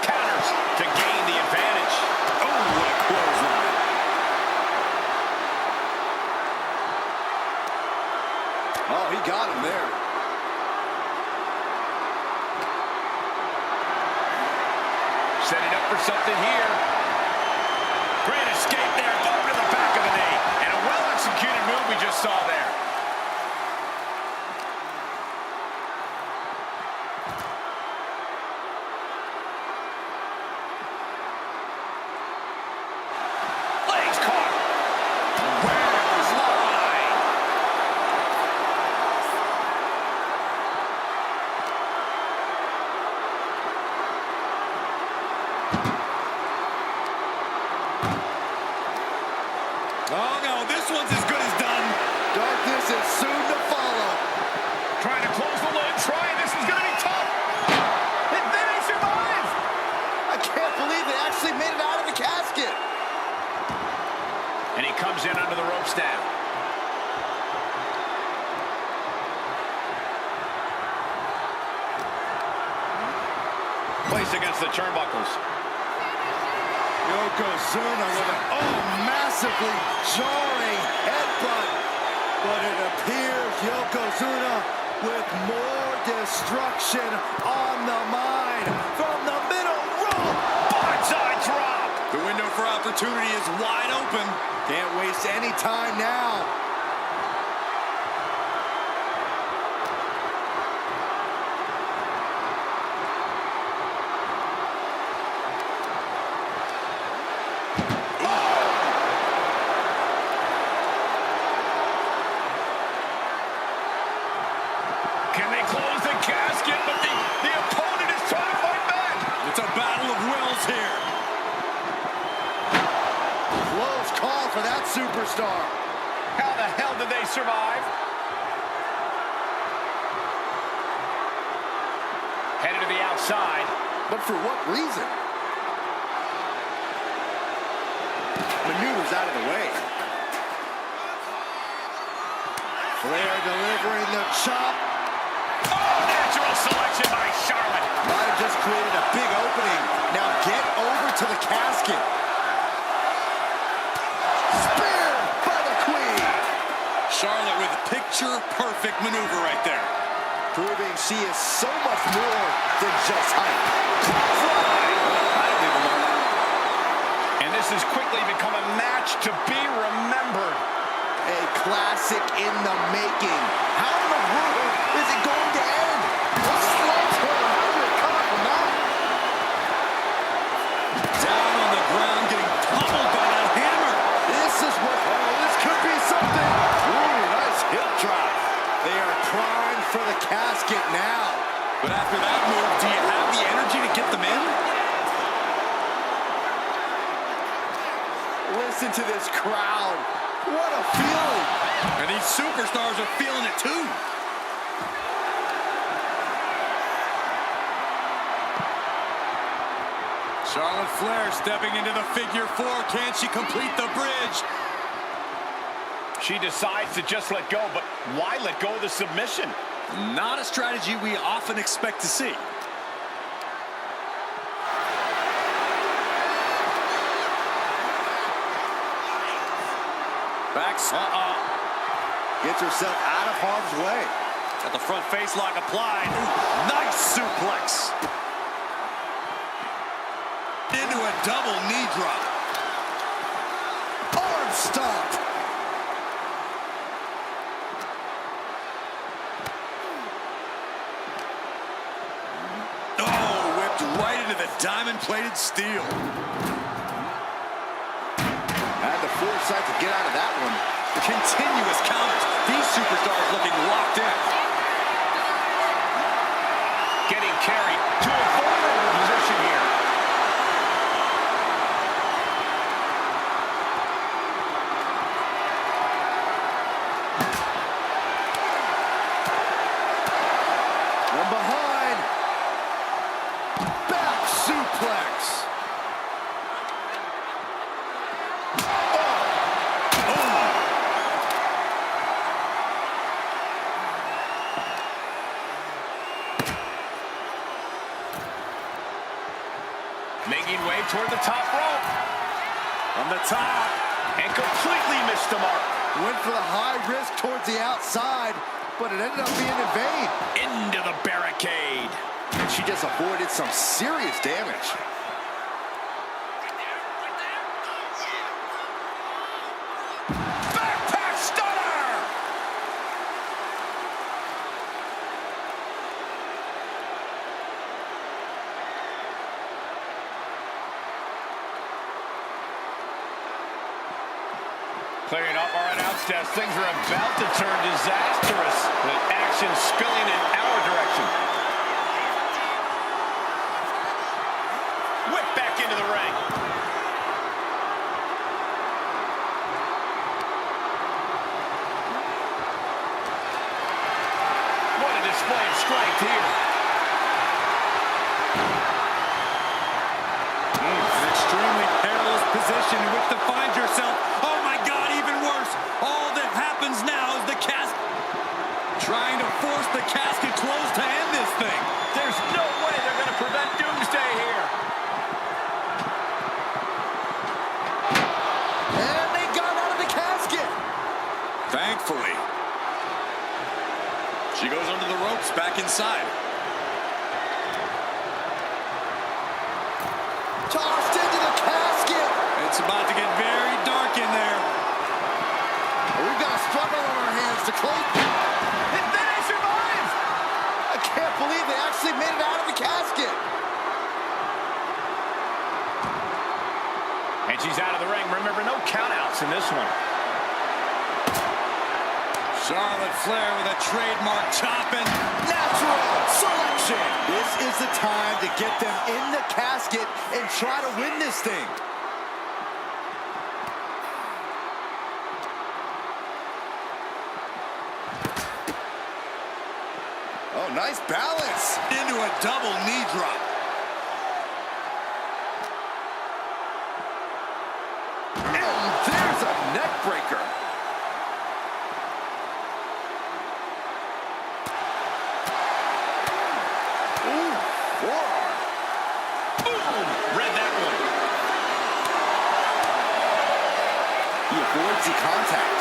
Counters to gain the advantage. Oh, what a clothesline. Oh, he got him there. Setting up for something here. Great escape there. Boom to the back of the knee. And a well-executed move we just saw there. Legs caught. Where's line? Oh, no, this one's as good as done. Darkness is soon to follow. Trying to close the lid. Trying. This is going to be tough. And then he survives. I can't believe they actually made it out of the casket. And he comes in under the ropes now. Placed against the turnbuckles. Yokozuna with an massively jarring headbutt. But it appears Yokozuna with more destruction on the mind from the middle rope. Bonsai drop. The window for opportunity is wide open. Can't waste any time now. Can they close the casket? But the opponent is trying to fight back. It's a battle of wills here. Close call for that superstar. How the hell did they survive? Headed to the outside. But for what reason? Maneuvers out of the way. Flair delivering the chop. Oh, natural selection by Charlotte. Might have just created a big opening. Now get over to the casket. Spear by the Queen. Charlotte with picture-perfect maneuver right there. Proving she is so much more than just height. And this has quickly become a match to be remembered. A classic in the making. How in the world is it going to end? A sledgehammer. How did it come from that? Down on the ground, getting pummeled by that hammer. This is what, this could be something. Ooh, nice hip drop. They are primed for the casket now. But after that move, do you have the energy to get them in? Listen to this crowd. What a feeling. And these superstars are feeling it too. Charlotte Flair stepping into the figure four. Can she complete the bridge? She decides to just let go, but why let go of the submission? Not a strategy we often expect to see. Backs. Gets herself out of harm's way. Got the front face lock applied. Ooh, nice suplex. Into a double knee drop. Arm stomp. Oh, whipped right into the diamond-plated steel. Had the foresight to get out of that one. Continuous counters. These superstars looking locked in. Getting carried to a vulnerable position here. From behind. Back suplex. Making way toward the top rope. From the top. And completely missed the mark. Went for the high risk towards the outside, but it ended up being in vain. Into the barricade. And she just avoided some serious damage. Clearing up our announce desk. Things are about to turn disastrous. With action spilling in our direction. Whip back into the ring. What a display of strength here. An extremely perilous position in which to find yourself. Oh my God, even worse. All that happens now is the Casket trying to force the Casket closed to end this thing. There's no way they're going to prevent Doomsday here. And they got out of the casket. Thankfully. She goes under the ropes, back inside. Tossed into the casket. It's about to get very dark in there. We've got a struggle on our hands to close. And then he survives. I can't believe they actually made it out of the casket. And she's out of the ring. Remember, no countouts in this one. Charlotte Flair with a trademark chopping. Natural selection. This is the time to get them in the casket and try to win this thing. Oh, nice balance. Into a double knee drop. And there's a neck breaker. Ooh, forearm. Boom! Read that one. He avoids the contact.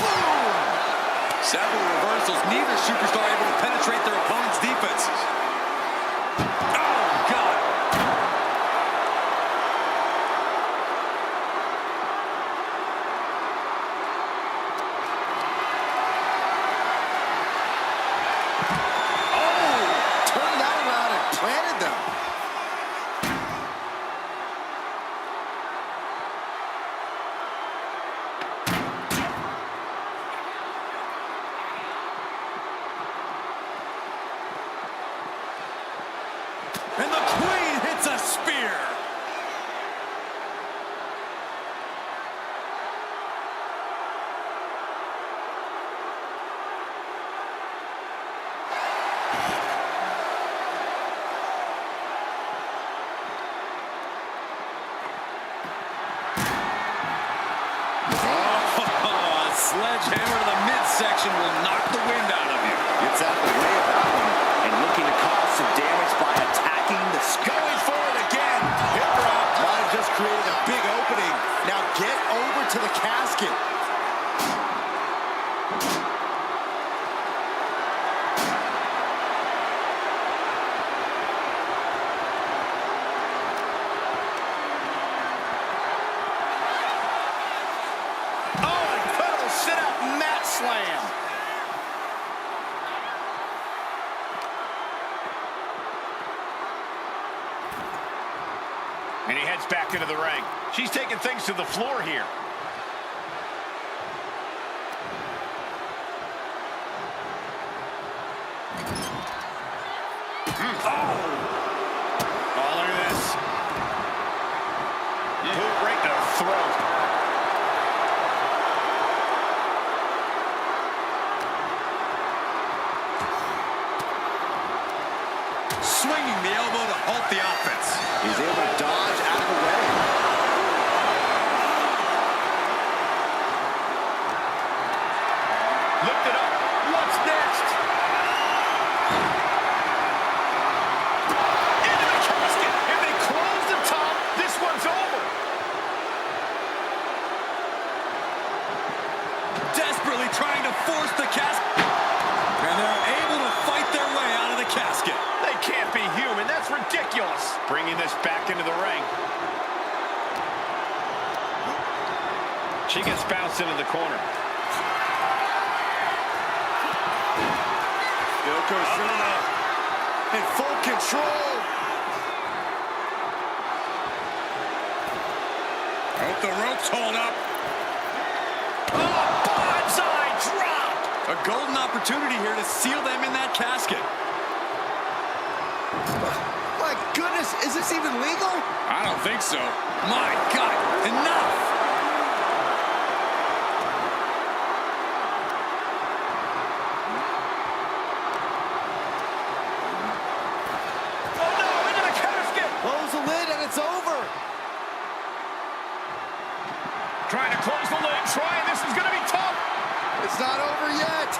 Boom! Several reversals. Neither superstar able to penetrate their opponent's defenses. Oh, God. Turned that around and planted them. And the Queen hits a spear. Oh, a sledgehammer to the midsection will knock the wind out of you. Gets out of the way of that one and looking to cause some damage by attacking the going for it again. Hip drop might have just created a big opening. Now get over to the casket. Oh, incredible sit-out mat slam. And he heads back into the ring. She's taking things to the floor here. Oh, look at this. Boot right to the throat. Swinging the elbow to halt the offense. He's able to dodge out of the way. Lift it up. What's next? Into the casket. If they close the top, this one's over. Desperately trying to force the casket. And they're able to fight their way out of the casket. They can't be human. That's ridiculous. Bringing this back into the ring. She gets bounced into the corner. Yokozuna in full control. Hope the ropes hold up. Oh, bonsai drop! A golden opportunity here to seal them in that casket. My goodness, is this even legal? I don't think so. My God, enough! Oh no, into the casket! Close the lid and it's over. Trying to close the lid, this is gonna be tough! It's not over yet.